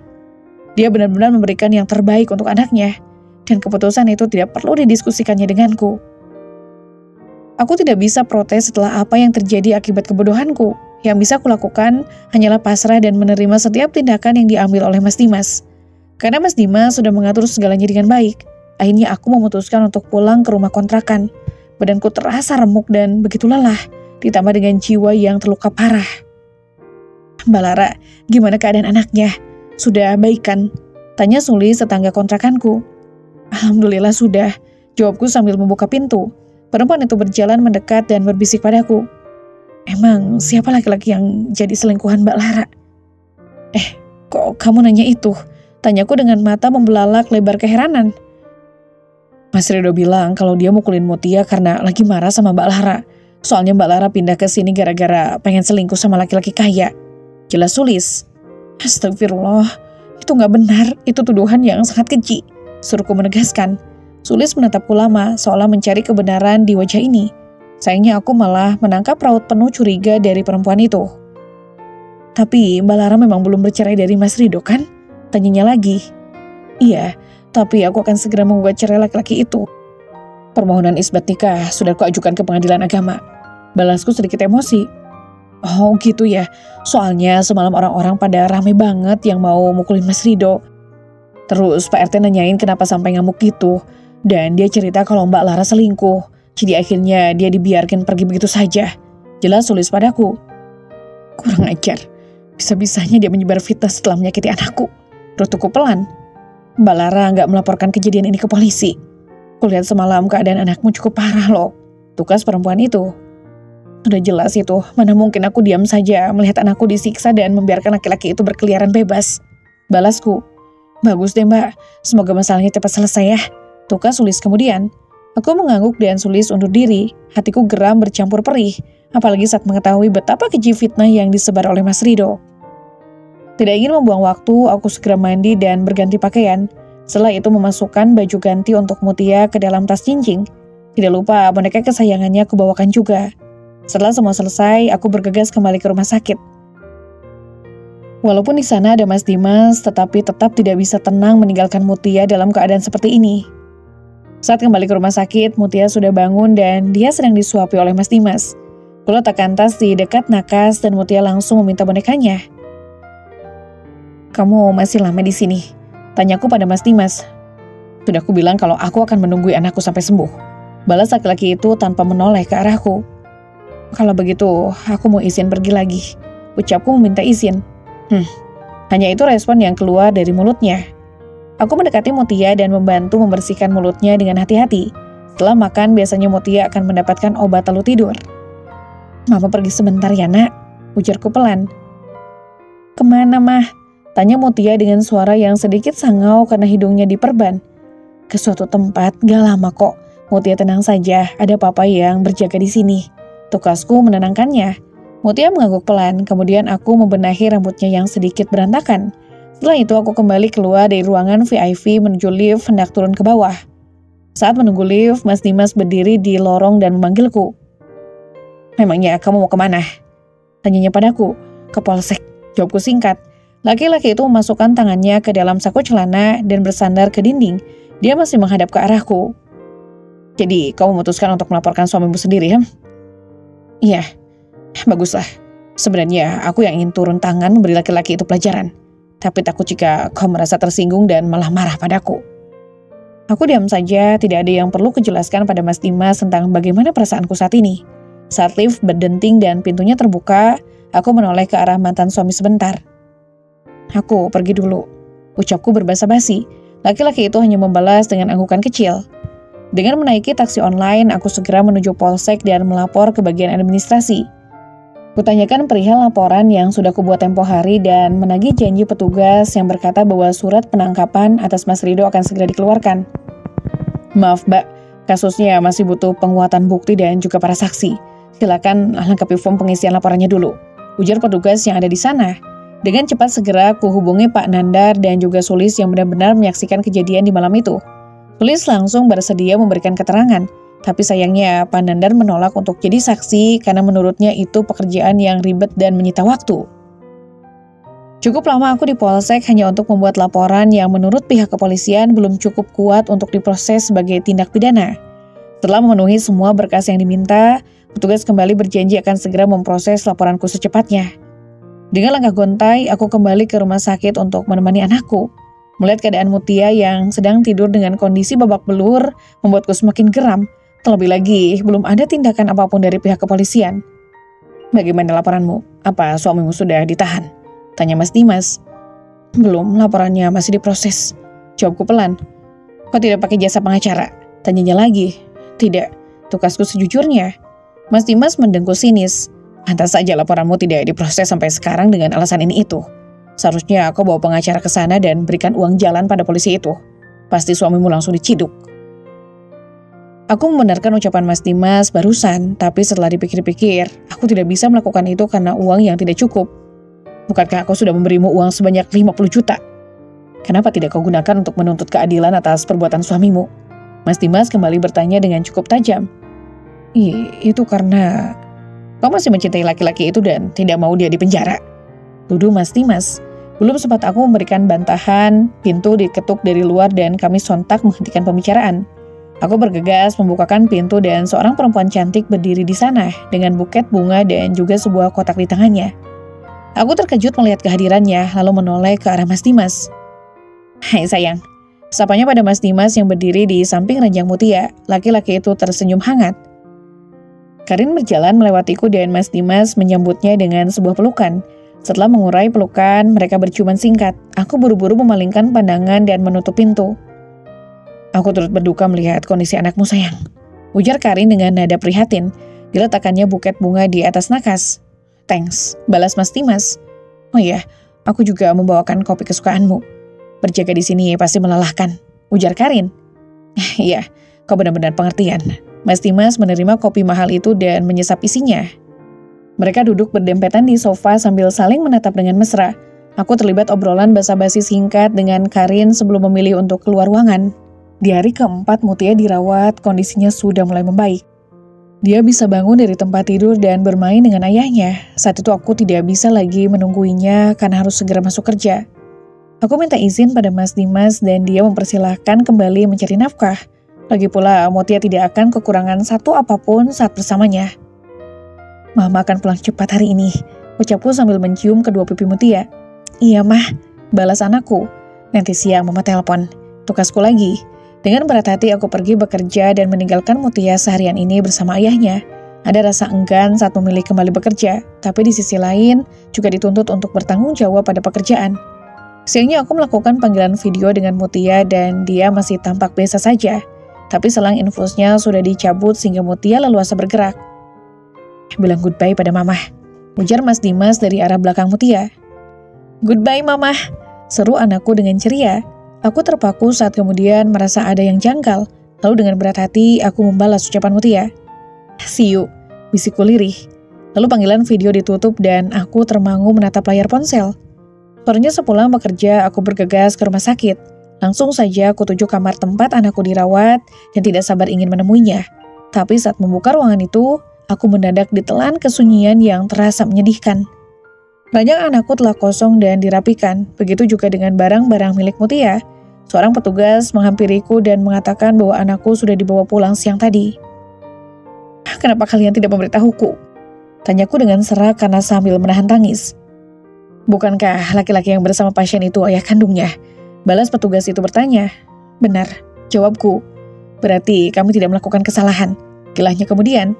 Dia benar-benar memberikan yang terbaik untuk anaknya, dan keputusan itu tidak perlu didiskusikannya denganku. Aku tidak bisa protes setelah apa yang terjadi akibat kebodohanku. Yang bisa kulakukan hanyalah pasrah dan menerima setiap tindakan yang diambil oleh Mas Dimas. Karena Mas Dimas sudah mengatur segalanya dengan baik, akhirnya aku memutuskan untuk pulang ke rumah kontrakan. Badanku terasa remuk dan begitu lelah, ditambah dengan jiwa yang terluka parah. "Mbak Lara, gimana keadaan anaknya? Sudah baik kan?" tanya Sulis tetangga kontrakanku. "Alhamdulillah sudah," jawabku sambil membuka pintu. Perempuan itu berjalan mendekat dan berbisik padaku. "Emang siapa laki-laki yang jadi selingkuhan Mbak Lara?" Kok kamu nanya itu?" tanyaku dengan mata membelalak lebar keheranan. "Mas Rido bilang kalau dia mukulin Mutia karena lagi marah sama Mbak Lara. Soalnya Mbak Lara pindah ke sini gara-gara pengen selingkuh sama laki-laki kaya," jelas Sulis. "Astagfirullah, itu gak benar, itu tuduhan yang sangat keji," suruhku menegaskan. Sulis menatapku lama, seolah mencari kebenaran di wajah ini. Sayangnya aku malah menangkap raut penuh curiga dari perempuan itu. "Tapi Mbak Lara memang belum bercerai dari Mas Rido kan?" tanyanya lagi. "Iya, tapi aku akan segera menggugat cerai laki-laki itu. Permohonan isbat nikah sudah kuajukan ke pengadilan agama," balasku sedikit emosi. "Oh gitu ya, soalnya semalam orang-orang pada rame banget yang mau mukulin Mas Rido. Terus Pak RT nanyain kenapa sampai ngamuk gitu. Dan dia cerita kalau Mbak Lara selingkuh. Jadi akhirnya dia dibiarkan pergi begitu saja," jelas Sulis padaku. "Kurang ajar, bisa-bisanya dia menyebar fitnah setelah menyakiti anakku," rutuku pelan. "Mbak Lara nggak melaporkan kejadian ini ke polisi. Kulihat semalam keadaan anakmu cukup parah loh," tukas perempuan itu. "Udah jelas itu, mana mungkin aku diam saja melihat anakku disiksa dan membiarkan laki-laki itu berkeliaran bebas," balasku. "Bagus deh Mbak, semoga masalahnya cepat selesai ya," tukas Sulis kemudian. Aku mengangguk dan Sulis undur diri. Hatiku geram bercampur perih, apalagi saat mengetahui betapa keji fitnah yang disebar oleh Mas Rido. Tidak ingin membuang waktu, aku segera mandi dan berganti pakaian. Setelah itu memasukkan baju ganti untuk Mutia ke dalam tas jinjing. Tidak lupa boneka kesayangannya aku bawakan juga. Setelah semua selesai, aku bergegas kembali ke rumah sakit. Walaupun di sana ada Mas Dimas, tetapi tetap tidak bisa tenang meninggalkan Mutia dalam keadaan seperti ini. Saat kembali ke rumah sakit, Mutia sudah bangun dan dia sedang disuapi oleh Mas Dimas. Kuletakkan tas di dekat nakas dan Mutia langsung meminta bonekanya. "Kamu masih lama di sini?" tanyaku pada Mas Dimas. "Sudah aku bilang kalau aku akan menunggu anakku sampai sembuh," balas laki-laki itu tanpa menoleh ke arahku. "Kalau begitu, aku mau izin pergi lagi," ucapku meminta izin. Hanya itu respon yang keluar dari mulutnya. Aku mendekati Mutia dan membantu membersihkan mulutnya dengan hati-hati. Setelah makan, biasanya Mutia akan mendapatkan obat lalu tidur. "Mama pergi sebentar ya, Nak," ujarku pelan. "Kemana, Mah?" tanya Mutia dengan suara yang sedikit sangau karena hidungnya diperban. "Ke suatu tempat, gak lama kok. Mutia tenang saja, ada papa yang berjaga di sini," tukasku menenangkannya. Mutia mengangguk pelan, kemudian aku membenahi rambutnya yang sedikit berantakan. Setelah itu aku kembali keluar dari ruangan VIP menuju lift hendak turun ke bawah. Saat menunggu lift, Mas Dimas berdiri di lorong dan memanggilku. "Memangnya kamu mau kemana?" tanyanya padaku. "Ke Polsek," jawabku singkat. Laki-laki itu memasukkan tangannya ke dalam saku celana dan bersandar ke dinding. Dia masih menghadap ke arahku. "Jadi kamu memutuskan untuk melaporkan suamimu sendiri, ya?" "Iya, baguslah. Sebenarnya aku yang ingin turun tangan memberi laki-laki itu pelajaran. Tapi takut jika kau merasa tersinggung dan malah marah padaku." Aku diam saja, tidak ada yang perlu kujelaskan pada Mas Dimas tentang bagaimana perasaanku saat ini. Saat lift berdenting dan pintunya terbuka, aku menoleh ke arah mantan suami sebentar. "Aku pergi dulu," ucapku berbasa-basi. Laki-laki itu hanya membalas dengan anggukan kecil. Dengan menaiki taksi online, aku segera menuju Polsek dan melapor ke bagian administrasi. Kutanyakan perihal laporan yang sudah kubuat tempo hari dan menagih janji petugas yang berkata bahwa surat penangkapan atas Mas Rido akan segera dikeluarkan. "Maaf, Mbak, kasusnya masih butuh penguatan bukti dan juga para saksi. Silakan lengkapi form pengisian laporannya dulu," ujar petugas yang ada di sana. Dengan cepat segera kuhubungi Pak Nandar dan juga Sulis yang benar-benar menyaksikan kejadian di malam itu. Sulis langsung bersedia memberikan keterangan. Tapi sayangnya Pak Nandar menolak untuk jadi saksi karena menurutnya itu pekerjaan yang ribet dan menyita waktu. Cukup lama aku di Polsek hanya untuk membuat laporan yang menurut pihak kepolisian belum cukup kuat untuk diproses sebagai tindak pidana. Setelah memenuhi semua berkas yang diminta, petugas kembali berjanji akan segera memproses laporanku secepatnya. Dengan langkah gontai, aku kembali ke rumah sakit untuk menemani anakku. Melihat keadaan Mutia yang sedang tidur dengan kondisi babak belur membuatku semakin geram. Terlebih lagi, belum ada tindakan apapun dari pihak kepolisian. "Bagaimana laporanmu? Apa suamimu sudah ditahan?" tanya Mas Dimas. "Belum, laporannya masih diproses," jawabku pelan. "Kau tidak pakai jasa pengacara?" tanyanya lagi. "Tidak," tukasku sejujurnya. Mas Dimas mendengkur sinis. "Pantas saja laporanmu tidak diproses sampai sekarang dengan alasan ini itu. Seharusnya kau bawa pengacara ke sana dan berikan uang jalan pada polisi itu. Pasti suamimu langsung diciduk." Aku membenarkan ucapan Mas Dimas barusan, tapi setelah dipikir-pikir, aku tidak bisa melakukan itu karena uang yang tidak cukup. "Bukankah aku sudah memberimu uang sebanyak 50 juta? Kenapa tidak kau gunakan untuk menuntut keadilan atas perbuatan suamimu?" Mas Dimas kembali bertanya dengan cukup tajam. Itu karena kau masih mencintai laki-laki itu dan tidak mau dia dipenjara," tuduh Mas Dimas. Belum sempat aku memberikan bantahan, pintu diketuk dari luar dan kami sontak menghentikan pembicaraan. Aku bergegas membukakan pintu dan seorang perempuan cantik berdiri di sana dengan buket bunga dan juga sebuah kotak di tangannya. Aku terkejut melihat kehadirannya lalu menoleh ke arah Mas Dimas. "Hai sayang," sapanya pada Mas Dimas yang berdiri di samping ranjang Mutia. Laki-laki itu tersenyum hangat. Karin berjalan melewatiku dan Mas Dimas menyambutnya dengan sebuah pelukan. Setelah mengurai pelukan, mereka berciuman singkat. Aku buru-buru memalingkan pandangan dan menutup pintu. "Aku turut berduka melihat kondisi anakmu, sayang," ujar Karin dengan nada prihatin. Diletakkannya buket bunga di atas nakas. "Thanks," balas Mas Dimas. "Oh iya, aku juga membawakan kopi kesukaanmu. Berjaga di sini pasti melelahkan," ujar Karin. "Iya, kau benar-benar pengertian." Mas Dimas menerima kopi mahal itu dan menyesap isinya. Mereka duduk berdempetan di sofa sambil saling menatap dengan mesra. Aku terlibat obrolan basa-basi singkat dengan Karin sebelum memilih untuk keluar ruangan. Di hari keempat Mutia dirawat, kondisinya sudah mulai membaik. Dia bisa bangun dari tempat tidur dan bermain dengan ayahnya. Saat itu aku tidak bisa lagi menungguinya karena harus segera masuk kerja. Aku minta izin pada Mas Dimas dan dia mempersilahkan kembali mencari nafkah. Lagi pula, Mutia tidak akan kekurangan satu apapun saat bersamanya. Mama akan pulang cepat hari ini, ucapku sambil mencium kedua pipi Mutia. Iya mah, balas anakku. Nanti siang mama telepon. Tugasku lagi. Dengan berat hati aku pergi bekerja dan meninggalkan Mutia seharian ini bersama ayahnya. Ada rasa enggan saat memilih kembali bekerja, tapi di sisi lain juga dituntut untuk bertanggung jawab pada pekerjaan. Siangnya aku melakukan panggilan video dengan Mutia dan dia masih tampak biasa saja. Tapi selang infusnya sudah dicabut sehingga Mutia leluasa bergerak. Bilang goodbye pada mama, ujar Mas Dimas dari arah belakang Mutia. Goodbye mama, seru anakku dengan ceria. Aku terpaku saat kemudian merasa ada yang janggal. Lalu dengan berat hati aku membalas ucapan Mutia. See you, bisikku lirih. Lalu panggilan video ditutup dan aku termangu menatap layar ponsel. Sorenya sepulang bekerja, aku bergegas ke rumah sakit. Langsung saja aku tuju kamar tempat anakku dirawat dan tidak sabar ingin menemuinya. Tapi saat membuka ruangan itu, aku mendadak ditelan kesunyian yang terasa menyedihkan. Ranjang anakku telah kosong dan dirapikan, begitu juga dengan barang-barang milik Mutia. Seorang petugas menghampiriku dan mengatakan bahwa anakku sudah dibawa pulang siang tadi. Kenapa kalian tidak memberitahuku? Tanyaku dengan serak karena sambil menahan tangis. Bukankah laki-laki yang bersama pasien itu ayah kandungnya? Balas petugas itu bertanya. Benar, jawabku. Berarti kami tidak melakukan kesalahan. Gilahnya kemudian.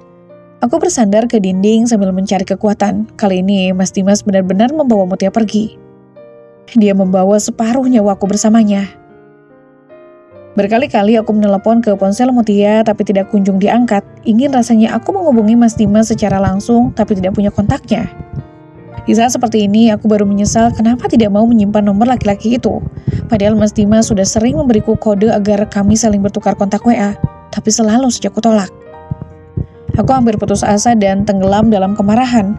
Aku bersandar ke dinding sambil mencari kekuatan. Kali ini Mas Dimas benar-benar membawa Mutia pergi. Dia membawa separuh nyawaku bersamanya. Berkali-kali aku menelepon ke ponsel Mutia tapi tidak kunjung diangkat. Ingin rasanya aku menghubungi Mas Dimas secara langsung tapi tidak punya kontaknya. Di saat seperti ini aku baru menyesal kenapa tidak mau menyimpan nomor laki-laki itu. Padahal Mas Dimas sudah sering memberiku kode agar kami saling bertukar kontak WA. Tapi selalu saja kutolak. Aku hampir putus asa dan tenggelam dalam kemarahan.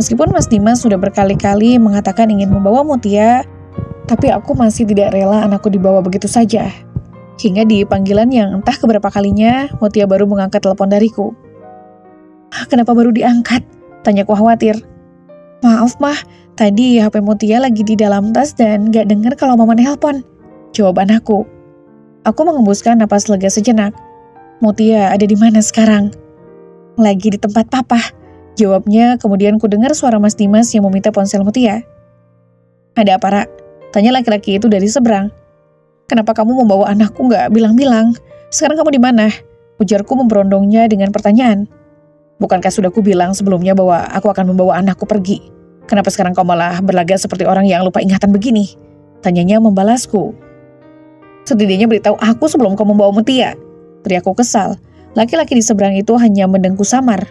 Meskipun Mas Dimas sudah berkali-kali mengatakan ingin membawa Mutia, tapi aku masih tidak rela anakku dibawa begitu saja. Hingga di panggilan yang entah keberapa kalinya, Mutia baru mengangkat telepon dariku. Kenapa baru diangkat? Tanyaku khawatir. Maaf mah, tadi HP Mutia lagi di dalam tas dan gak dengar kalau mama nelpon. Jawab anakku. Aku mengembuskan napas lega sejenak. Mutia ada di mana sekarang? Lagi di tempat papa. Jawabnya, kemudian ku dengar suara Mas Dimas yang meminta ponsel Mutia. Ada apa, Ra? Tanya laki-laki itu dari seberang. Kenapa kamu membawa anakku nggak bilang-bilang? Sekarang kamu di mana? Ujarku memberondongnya dengan pertanyaan. Bukankah sudah ku bilang sebelumnya bahwa aku akan membawa anakku pergi? Kenapa sekarang kau malah berlagak seperti orang yang lupa ingatan begini? Tanyanya membalasku. Setidaknya beritahu aku sebelum kau membawa Mutia. Teriakku kesal. Laki-laki di seberang itu hanya mendengku samar.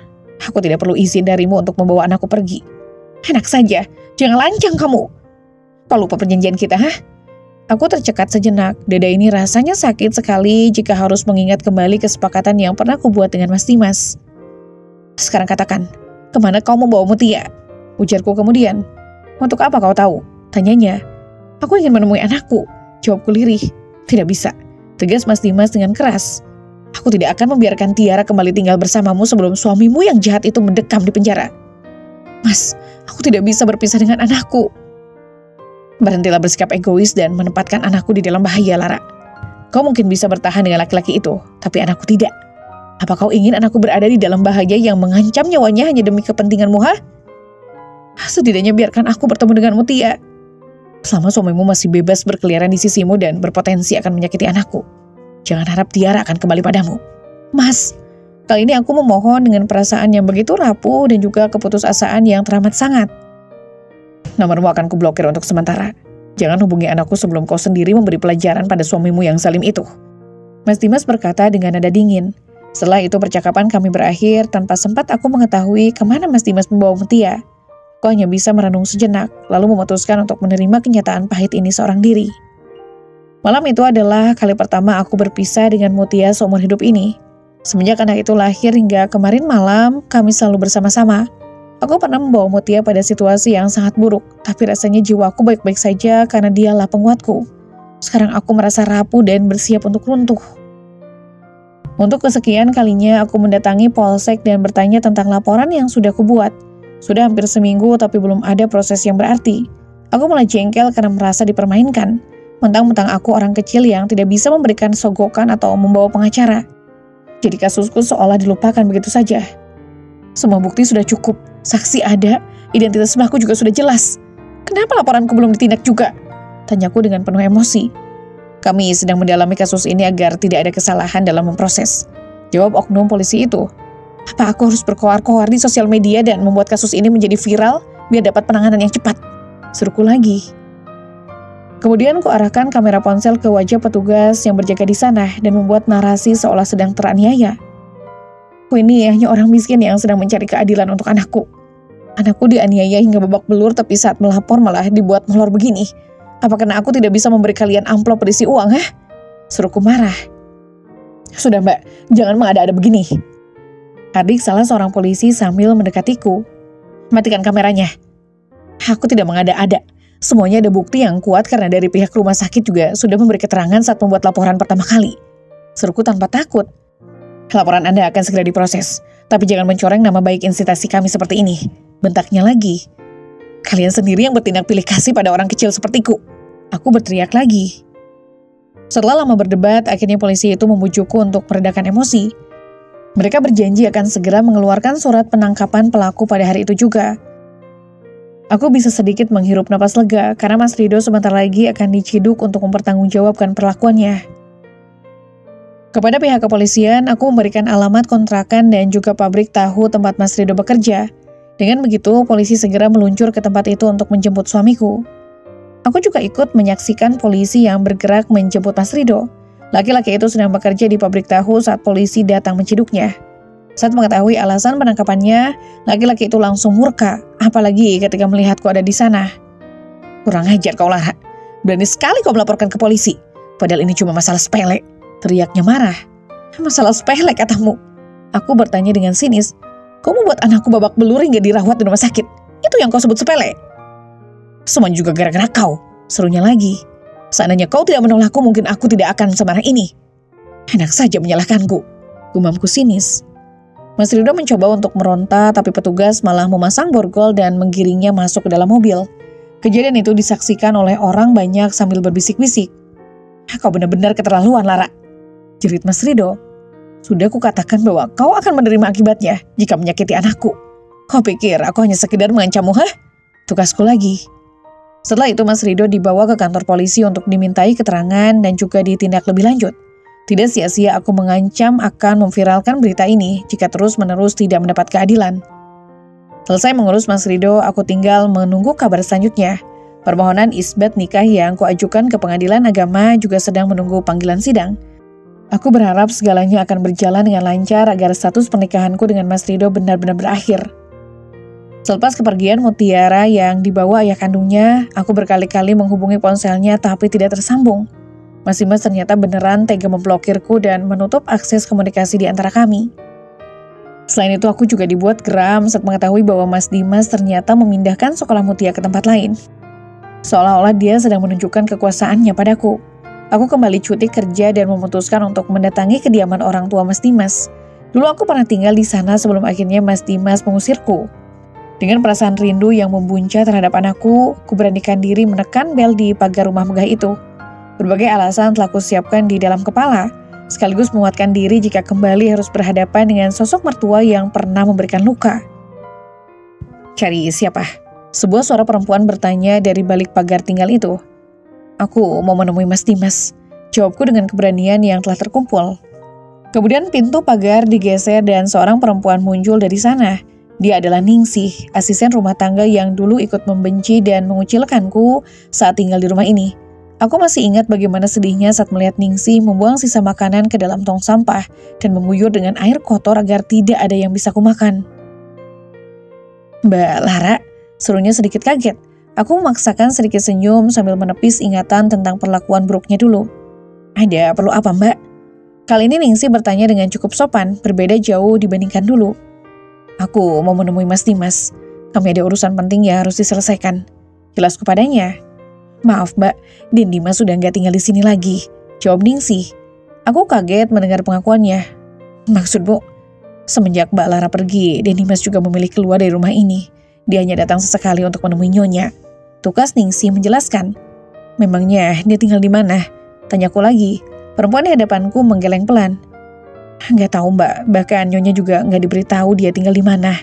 Aku tidak perlu izin darimu untuk membawa anakku pergi. Enak saja, jangan lancang kamu. Kau lupa perjanjian kita, hah? Aku tercekat sejenak, dada ini rasanya sakit sekali jika harus mengingat kembali kesepakatan yang pernah kubuat dengan Mas Dimas. Sekarang katakan, kemana kau membawa Mutia? Ujarku kemudian. Untuk apa kau tahu? Tanyanya. Aku ingin menemui anakku. Jawabku lirih. Tidak bisa. Tegas Mas Dimas dengan keras. Aku tidak akan membiarkan Tiara kembali tinggal bersamamu sebelum suamimu yang jahat itu mendekam di penjara. Mas, aku tidak bisa berpisah dengan anakku. Berhentilah bersikap egois dan menempatkan anakku di dalam bahaya, Lara. Kau mungkin bisa bertahan dengan laki-laki itu, tapi anakku tidak. Apa kau ingin anakku berada di dalam bahaya yang mengancam nyawanya hanya demi kepentinganmu, ha? Setidaknya biarkan aku bertemu dengan Mutia. Selama suamimu masih bebas berkeliaran di sisimu dan berpotensi akan menyakiti anakku. Jangan harap Tiara akan kembali padamu. Mas, kali ini aku memohon dengan perasaan yang begitu rapuh dan juga keputusasaan yang teramat sangat. Nomormu akan kublokir untuk sementara. Jangan hubungi anakku sebelum kau sendiri memberi pelajaran pada suamimu yang zalim itu. Mas Dimas berkata dengan nada dingin. Setelah itu percakapan kami berakhir tanpa sempat aku mengetahui kemana Mas Dimas membawa Mutia. Aku hanya bisa merenung sejenak, lalu memutuskan untuk menerima kenyataan pahit ini seorang diri. Malam itu adalah kali pertama aku berpisah dengan Mutia seumur hidup ini. Semenjak anak itu lahir hingga kemarin malam, kami selalu bersama-sama. Aku pernah membawa Mutia pada situasi yang sangat buruk, tapi rasanya jiwaku baik-baik saja karena dialah penguatku. Sekarang aku merasa rapuh dan bersiap untuk runtuh. Untuk kesekian kalinya aku mendatangi Polsek dan bertanya tentang laporan yang sudah kubuat. Sudah hampir seminggu tapi belum ada proses yang berarti. Aku mulai jengkel karena merasa dipermainkan. Mentang-mentang aku orang kecil yang tidak bisa memberikan sogokan atau membawa pengacara. Jadi kasusku seolah dilupakan begitu saja. Semua bukti sudah cukup, saksi ada, identitas pelaku juga sudah jelas. Kenapa laporanku belum ditindak juga? Tanyaku dengan penuh emosi. Kami sedang mendalami kasus ini agar tidak ada kesalahan dalam memproses. Jawab oknum polisi itu. Apa aku harus berkoar-koar di sosial media dan membuat kasus ini menjadi viral biar dapat penanganan yang cepat? Seruku lagi. Kemudian kuarahkan kamera ponsel ke wajah petugas yang berjaga di sana dan membuat narasi seolah sedang teraniaya. Aku ini hanya orang miskin yang sedang mencari keadilan untuk anakku. Anakku dianiaya hingga babak belur, tapi saat melapor malah dibuat molor begini. Apa karena aku tidak bisa memberi kalian amplop berisi uang, hah? Seruku marah. Sudah mbak, jangan mengada-ada begini. Hardik salah seorang polisi sambil mendekatiku. Matikan kameranya. Aku tidak mengada-ada. Semuanya ada bukti yang kuat karena dari pihak rumah sakit juga sudah memberi keterangan saat membuat laporan pertama kali. Seruku tanpa takut. Laporan Anda akan segera diproses, tapi jangan mencoreng nama baik instansi kami seperti ini. Bentaknya lagi. Kalian sendiri yang bertindak pilih kasih pada orang kecil sepertiku. Aku berteriak lagi. Setelah lama berdebat, akhirnya polisi itu membujukku untuk meredakan emosi. Mereka berjanji akan segera mengeluarkan surat penangkapan pelaku pada hari itu juga. Aku bisa sedikit menghirup napas lega karena Mas Rido sebentar lagi akan diciduk untuk mempertanggungjawabkan perlakuannya. Kepada pihak kepolisian, aku memberikan alamat kontrakan dan juga pabrik tahu tempat Mas Rido bekerja. Dengan begitu, polisi segera meluncur ke tempat itu untuk menjemput suamiku. Aku juga ikut menyaksikan polisi yang bergerak menjemput Mas Rido. Laki-laki itu sedang bekerja di pabrik tahu saat polisi datang menciduknya. Saat mengetahui alasan penangkapannya, laki-laki itu langsung murka, apalagi ketika melihatku ada di sana. Kurang ajar kau, Lara. Berani sekali kau melaporkan ke polisi. Padahal ini cuma masalah sepele. Teriaknya marah. Masalah sepele katamu. Aku bertanya dengan sinis. Kau membuat anakku babak belur hingga dirawat di rumah sakit. Itu yang kau sebut sepele? Semua juga gara-gara kau. Serunya lagi. Seandainya kau tidak menolakku, mungkin aku tidak akan semarah ini. Enak saja menyalahkanku. Gumamku sinis. Mas Rido mencoba untuk meronta, tapi petugas malah memasang borgol dan menggiringnya masuk ke dalam mobil. Kejadian itu disaksikan oleh orang banyak sambil berbisik-bisik. Kau benar-benar keterlaluan, Lara. Jerit Mas Rido. Sudah kukatakan bahwa kau akan menerima akibatnya jika menyakiti anakku. Kau pikir aku hanya sekedar mengancammu, hah? Tugasku lagi. Setelah itu Mas Rido dibawa ke kantor polisi untuk dimintai keterangan dan juga ditindak lebih lanjut. Tidak sia-sia aku mengancam akan memviralkan berita ini jika terus-menerus tidak mendapat keadilan. Selesai mengurus Mas Rido, aku tinggal menunggu kabar selanjutnya. Permohonan isbat nikah yang kuajukan ke pengadilan agama juga sedang menunggu panggilan sidang. Aku berharap segalanya akan berjalan dengan lancar agar status pernikahanku dengan Mas Rido benar-benar berakhir. Selepas kepergian Mutiara yang dibawa ayah kandungnya, aku berkali-kali menghubungi ponselnya tapi tidak tersambung. Mas Dimas ternyata beneran tega memblokirku dan menutup akses komunikasi di antara kami. Selain itu aku juga dibuat geram saat mengetahui bahwa Mas Dimas ternyata memindahkan sekolah Mutia ke tempat lain. Seolah-olah dia sedang menunjukkan kekuasaannya padaku. Aku kembali cuti kerja dan memutuskan untuk mendatangi kediaman orang tua Mas Dimas. Dulu aku pernah tinggal di sana sebelum akhirnya Mas Dimas mengusirku. Dengan perasaan rindu yang membuncah terhadap anakku, kuberanikan diri menekan bel di pagar rumah megah itu. Berbagai alasan telah kusiapkan di dalam kepala, sekaligus menguatkan diri jika kembali harus berhadapan dengan sosok mertua yang pernah memberikan luka. Cari siapa? Sebuah suara perempuan bertanya dari balik pagar tinggal itu. Aku mau menemui Mas Dimas, jawabku dengan keberanian yang telah terkumpul. Kemudian pintu pagar digeser dan seorang perempuan muncul dari sana. Dia adalah Ningsih, asisten rumah tangga yang dulu ikut membenci dan mengucilkanku saat tinggal di rumah ini. Aku masih ingat bagaimana sedihnya saat melihat Ningsih membuang sisa makanan ke dalam tong sampah dan mengguyur dengan air kotor agar tidak ada yang bisa kumakan. Mbak Lara, serunya sedikit kaget. Aku memaksakan sedikit senyum sambil menepis ingatan tentang perlakuan buruknya dulu. Ada perlu apa, Mbak? Kali ini Ningsih bertanya dengan cukup sopan, berbeda jauh dibandingkan dulu. Aku mau menemui Mas Dimas. Kami ada urusan penting yang harus diselesaikan. Jelasku padanya. Maaf Mbak, Den Dimas sudah nggak tinggal di sini lagi, jawab Ningsih. Aku kaget mendengar pengakuannya. Maksudmu, semenjak Mbak Lara pergi, Den Dimas juga memilih keluar dari rumah ini. Dia hanya datang sesekali untuk menemui Nyonya. Tugas Ningsih menjelaskan. Memangnya dia tinggal di mana? Tanyaku lagi. Perempuan di hadapanku menggeleng pelan. Nggak tahu mbak, bahkan nyonya juga nggak diberitahu dia tinggal di mana.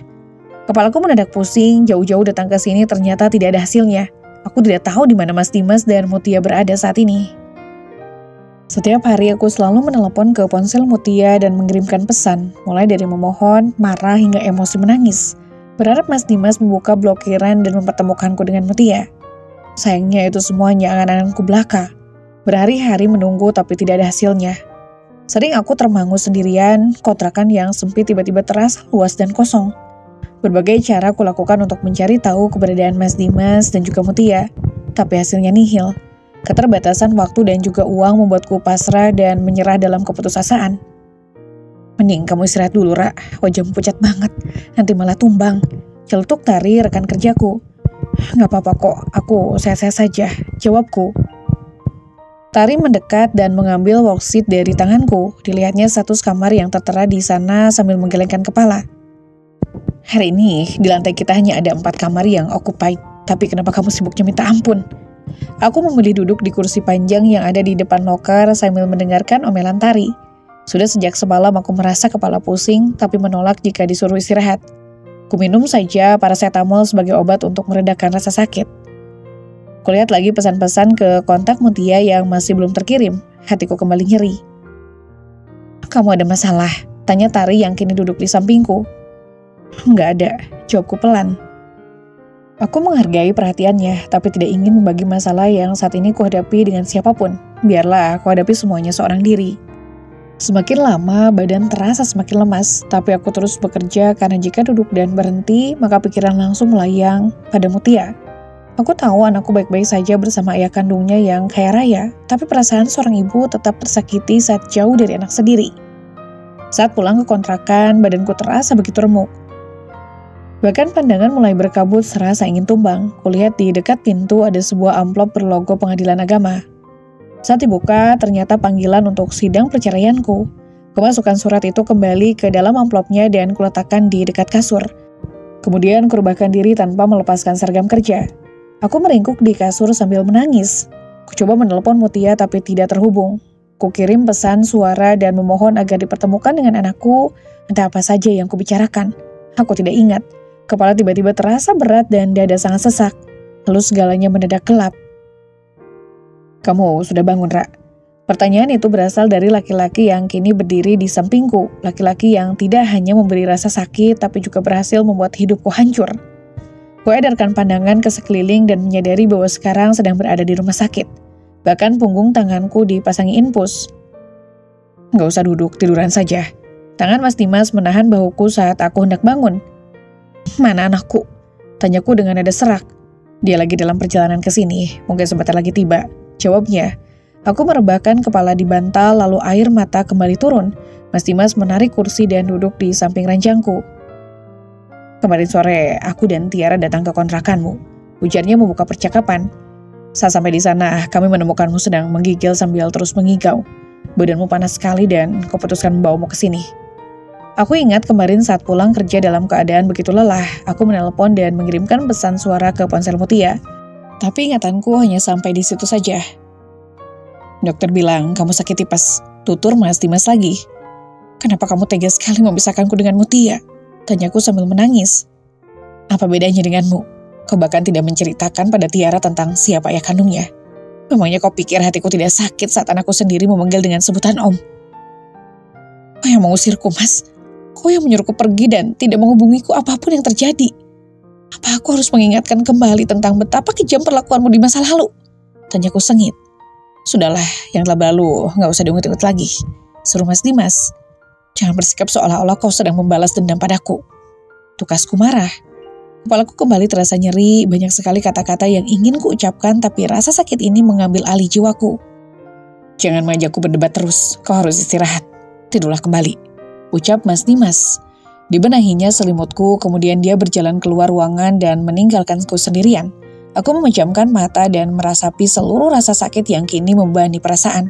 Kepalaku mendadak pusing, jauh-jauh datang ke sini ternyata tidak ada hasilnya. Aku tidak tahu di mana Mas Dimas dan Mutia berada saat ini. Setiap hari aku selalu menelepon ke ponsel Mutia dan mengirimkan pesan, mulai dari memohon, marah hingga emosi menangis. Berharap Mas Dimas membuka blokiran dan mempertemukanku dengan Mutia. Sayangnya itu semuanya angan-anganku belaka. Berhari-hari menunggu tapi tidak ada hasilnya. Sering aku termangu sendirian, kontrakan yang sempit tiba-tiba terasa luas dan kosong. Berbagai cara aku lakukan untuk mencari tahu keberadaan Mas Dimas dan juga Mutia, tapi hasilnya nihil. Keterbatasan waktu dan juga uang membuatku pasrah dan menyerah dalam keputusasaan. Mending kamu istirahat dulu, Ra. Wajahmu pucat banget, nanti malah tumbang. Celetuk Tari rekan kerjaku. Gak apa-apa kok, aku sehat-sehat saja, jawabku. Tari mendekat dan mengambil worksheet dari tanganku. Dilihatnya status kamar yang tertera di sana sambil menggelengkan kepala. Hari ini, di lantai kita hanya ada 4 kamar yang occupied. Tapi kenapa kamu sibuknya minta ampun? Aku memilih duduk di kursi panjang yang ada di depan loker sambil mendengarkan omelan Tari. Sudah sejak semalam aku merasa kepala pusing, tapi menolak jika disuruh istirahat. Kuminum saja paracetamol sebagai obat untuk meredakan rasa sakit. Kulihat lagi pesan-pesan ke kontak Mutia yang masih belum terkirim. Hatiku kembali nyeri. Kamu ada masalah? Tanya Tari yang kini duduk di sampingku. Nggak ada, jawabku pelan. Aku menghargai perhatiannya, tapi tidak ingin membagi masalah yang saat ini kuhadapi dengan siapapun. Biarlah aku hadapi semuanya seorang diri. Semakin lama, badan terasa semakin lemas, tapi aku terus bekerja karena jika duduk dan berhenti, maka pikiran langsung melayang pada Mutia. Aku tahu anakku baik-baik saja bersama ayah kandungnya yang kaya raya, tapi perasaan seorang ibu tetap tersakiti saat jauh dari anak sendiri. Saat pulang ke kontrakan, badanku terasa begitu remuk. Bahkan pandangan mulai berkabut serasa ingin tumbang. Kulihat di dekat pintu ada sebuah amplop berlogo Pengadilan Agama. Saat dibuka, ternyata panggilan untuk sidang perceraianku. Kemasukan surat itu kembali ke dalam amplopnya dan kuletakkan di dekat kasur. Kemudian kurubahkan diri tanpa melepaskan seragam kerja. Aku meringkuk di kasur sambil menangis. Kucoba menelepon Mutia tapi tidak terhubung. Kukirim pesan suara dan memohon agar dipertemukan dengan anakku, entah apa saja yang kubicarakan. Aku tidak ingat. Kepala tiba-tiba terasa berat dan dada sangat sesak. Lalu segalanya mendadak gelap. Kamu sudah bangun, Ra? Pertanyaan itu berasal dari laki-laki yang kini berdiri di sampingku. Laki-laki yang tidak hanya memberi rasa sakit, tapi juga berhasil membuat hidupku hancur. Kuedarkan pandangan ke sekeliling dan menyadari bahwa sekarang sedang berada di rumah sakit. Bahkan punggung tanganku dipasangi infus. Nggak usah duduk, tiduran saja. Tangan Mas Dimas menahan bahuku saat aku hendak bangun. Mana anakku? Tanyaku dengan nada serak. Dia lagi dalam perjalanan ke sini, mungkin sebentar lagi tiba. Jawabnya. Aku merebahkan kepala di bantal lalu air mata kembali turun. Mas Dimas menarik kursi dan duduk di samping ranjangku. Kemarin sore, aku dan Tiara datang ke kontrakanmu. Ujarnya membuka percakapan. Saat sampai di sana, kami menemukanmu sedang menggigil sambil terus mengigau. Badanmu panas sekali dan kau putuskan membawamu ke sini. Aku ingat kemarin saat pulang kerja dalam keadaan begitu lelah, aku menelpon dan mengirimkan pesan suara ke ponsel Mutia. Tapi ingatanku hanya sampai di situ saja. Dokter bilang kamu sakit tipes, tutur Mas Dimas lagi. Kenapa kamu tega sekali memisahkanku dengan Mutia? Tanyaku sambil menangis. Apa bedanya denganmu? Kau bahkan tidak menceritakan pada Tiara tentang siapa ayah kandungnya. Memangnya kau pikir hatiku tidak sakit saat anakku sendiri memanggil dengan sebutan Om? Kau yang mengusirku, Mas. Kau yang menyuruhku pergi dan tidak menghubungiku apapun yang terjadi. Apa aku harus mengingatkan kembali tentang betapa kejam perlakuanmu di masa lalu? Tanyaku sengit. Sudahlah, yang telah berlalu, gak usah diungkit-ungkit lagi. Seru Mas Dimas. Jangan bersikap seolah-olah kau sedang membalas dendam padaku. Tukasku marah. Kepalaku kembali terasa nyeri, banyak sekali kata-kata yang ingin kuucapkan, tapi rasa sakit ini mengambil alih jiwaku. Jangan mengajakku berdebat terus, kau harus istirahat. Tidurlah kembali. Ucap Mas Dimas. Dibenahinya selimutku, kemudian dia berjalan keluar ruangan dan meninggalkanku sendirian. Aku memejamkan mata dan merasapi seluruh rasa sakit yang kini membebani perasaan.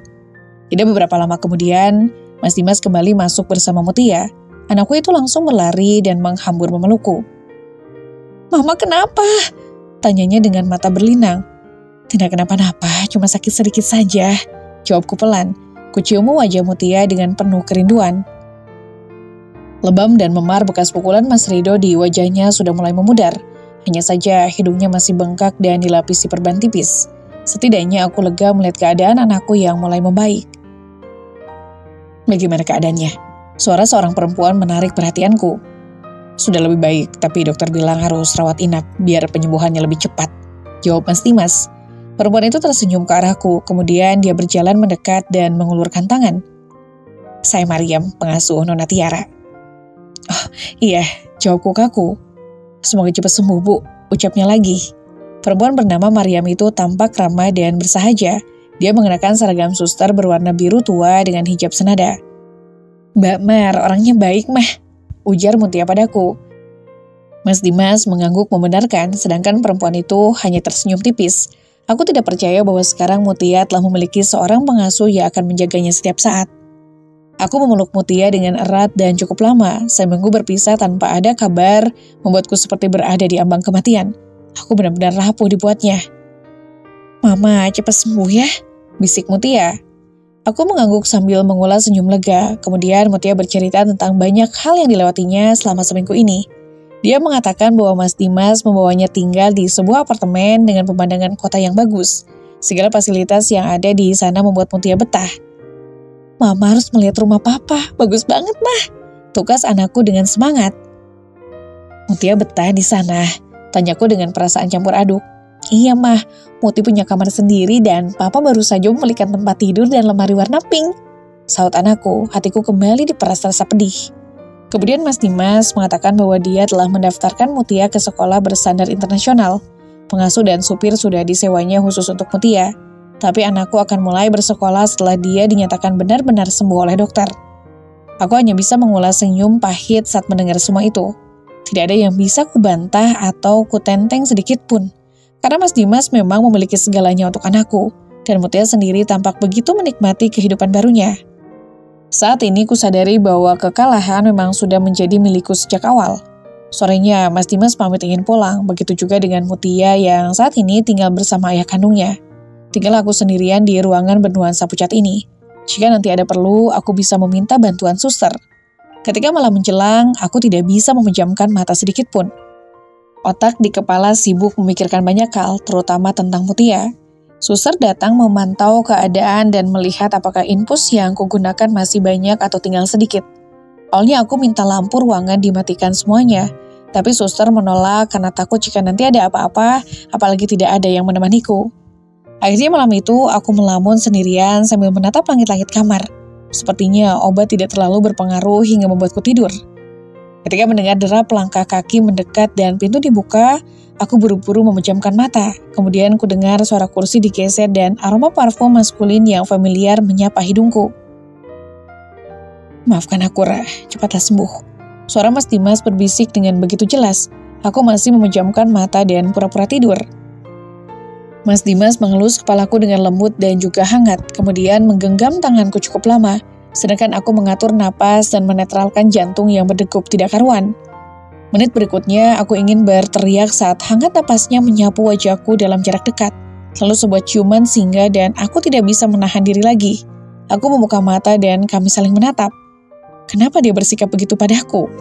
Tidak beberapa lama kemudian, Mas Dimas kembali masuk bersama Mutia. Anakku itu langsung berlari dan menghambur memelukku. Mama kenapa? Tanyanya dengan mata berlinang. Tidak kenapa-napa, cuma sakit sedikit saja, jawabku pelan. Kucium wajah Mutia dengan penuh kerinduan. Lebam dan memar bekas pukulan Mas Rido di wajahnya sudah mulai memudar. Hanya saja hidungnya masih bengkak dan dilapisi perban tipis. Setidaknya aku lega melihat keadaan anakku yang mulai membaik. Bagaimana keadaannya? Suara seorang perempuan menarik perhatianku. Sudah lebih baik, tapi dokter bilang harus rawat inap biar penyembuhannya lebih cepat, jawab Mas Dimas. Perempuan itu tersenyum ke arahku, kemudian dia berjalan mendekat dan mengulurkan tangan. Saya Mariam, pengasuh Nona Tiara. Oh iya, jawabku kaku. Semoga cepat sembuh, Bu, ucapnya lagi. Perempuan bernama Mariam itu tampak ramah dan bersahaja. Dia mengenakan seragam suster berwarna biru tua dengan hijab senada. Mbak Mar, orangnya baik mah, ujar Mutia padaku. Mas Dimas mengangguk membenarkan, sedangkan perempuan itu hanya tersenyum tipis. Aku tidak percaya bahwa sekarang Mutia telah memiliki seorang pengasuh yang akan menjaganya setiap saat. Aku memeluk Mutia dengan erat dan cukup lama. Seminggu berpisah tanpa ada kabar membuatku seperti berada di ambang kematian. Aku benar-benar rapuh dibuatnya. Mama, cepat sembuh ya, bisik Mutia. Aku mengangguk sambil mengulas senyum lega. Kemudian Mutia bercerita tentang banyak hal yang dilewatinya selama seminggu ini. Dia mengatakan bahwa Mas Dimas membawanya tinggal di sebuah apartemen dengan pemandangan kota yang bagus. Segala fasilitas yang ada di sana membuat Mutia betah. Mama harus melihat rumah papa, bagus banget mah, tukas anakku dengan semangat. Mutia betah di sana, tanyaku dengan perasaan campur aduk. Iya mah, Muti punya kamar sendiri dan papa baru saja membelikan tempat tidur dan lemari warna pink. Saut anakku, hatiku kembali diperas rasa pedih. Kemudian Mas Dimas mengatakan bahwa dia telah mendaftarkan Mutia ke sekolah berstandar internasional. Pengasuh dan supir sudah disewanya khusus untuk Mutia. Tapi anakku akan mulai bersekolah setelah dia dinyatakan benar-benar sembuh oleh dokter. Aku hanya bisa mengulas senyum pahit saat mendengar semua itu. Tidak ada yang bisa kubantah atau kutenteng sedikit pun. Karena Mas Dimas memang memiliki segalanya untuk anakku. Dan Mutia sendiri tampak begitu menikmati kehidupan barunya. Saat ini kusadari bahwa kekalahan memang sudah menjadi milikku sejak awal. Sorenya Mas Dimas pamit ingin pulang. Begitu juga dengan Mutia yang saat ini tinggal bersama ayah kandungnya. Tinggal aku sendirian di ruangan bernuansa pucat ini. Jika nanti ada perlu, aku bisa meminta bantuan suster. Ketika malam menjelang, aku tidak bisa memejamkan mata sedikit pun. Otak di kepala sibuk memikirkan banyak hal, terutama tentang Mutia. Suster datang memantau keadaan dan melihat apakah infus yang kugunakan masih banyak atau tinggal sedikit. Awalnya aku minta lampu ruangan dimatikan semuanya, tapi suster menolak karena takut jika nanti ada apa-apa, apalagi tidak ada yang menemaniku. Akhirnya malam itu aku melamun sendirian sambil menatap langit-langit kamar. Sepertinya obat tidak terlalu berpengaruh hingga membuatku tidur. Ketika mendengar derap langkah kaki mendekat dan pintu dibuka, aku buru-buru memejamkan mata. Kemudian ku dengar suara kursi digeser dan aroma parfum maskulin yang familiar menyapa hidungku. Maafkan aku, Ra, cepatlah sembuh. Suara Mas Dimas berbisik dengan begitu jelas. Aku masih memejamkan mata dan pura-pura tidur. Mas Dimas mengelus kepalaku dengan lembut dan juga hangat, kemudian menggenggam tanganku cukup lama, sedangkan aku mengatur napas dan menetralkan jantung yang berdegup tidak karuan. Menit berikutnya, aku ingin berteriak saat hangat napasnya menyapu wajahku dalam jarak dekat. Lalu sebuah ciuman singgah dan aku tidak bisa menahan diri lagi. Aku membuka mata dan kami saling menatap. Kenapa dia bersikap begitu padaku?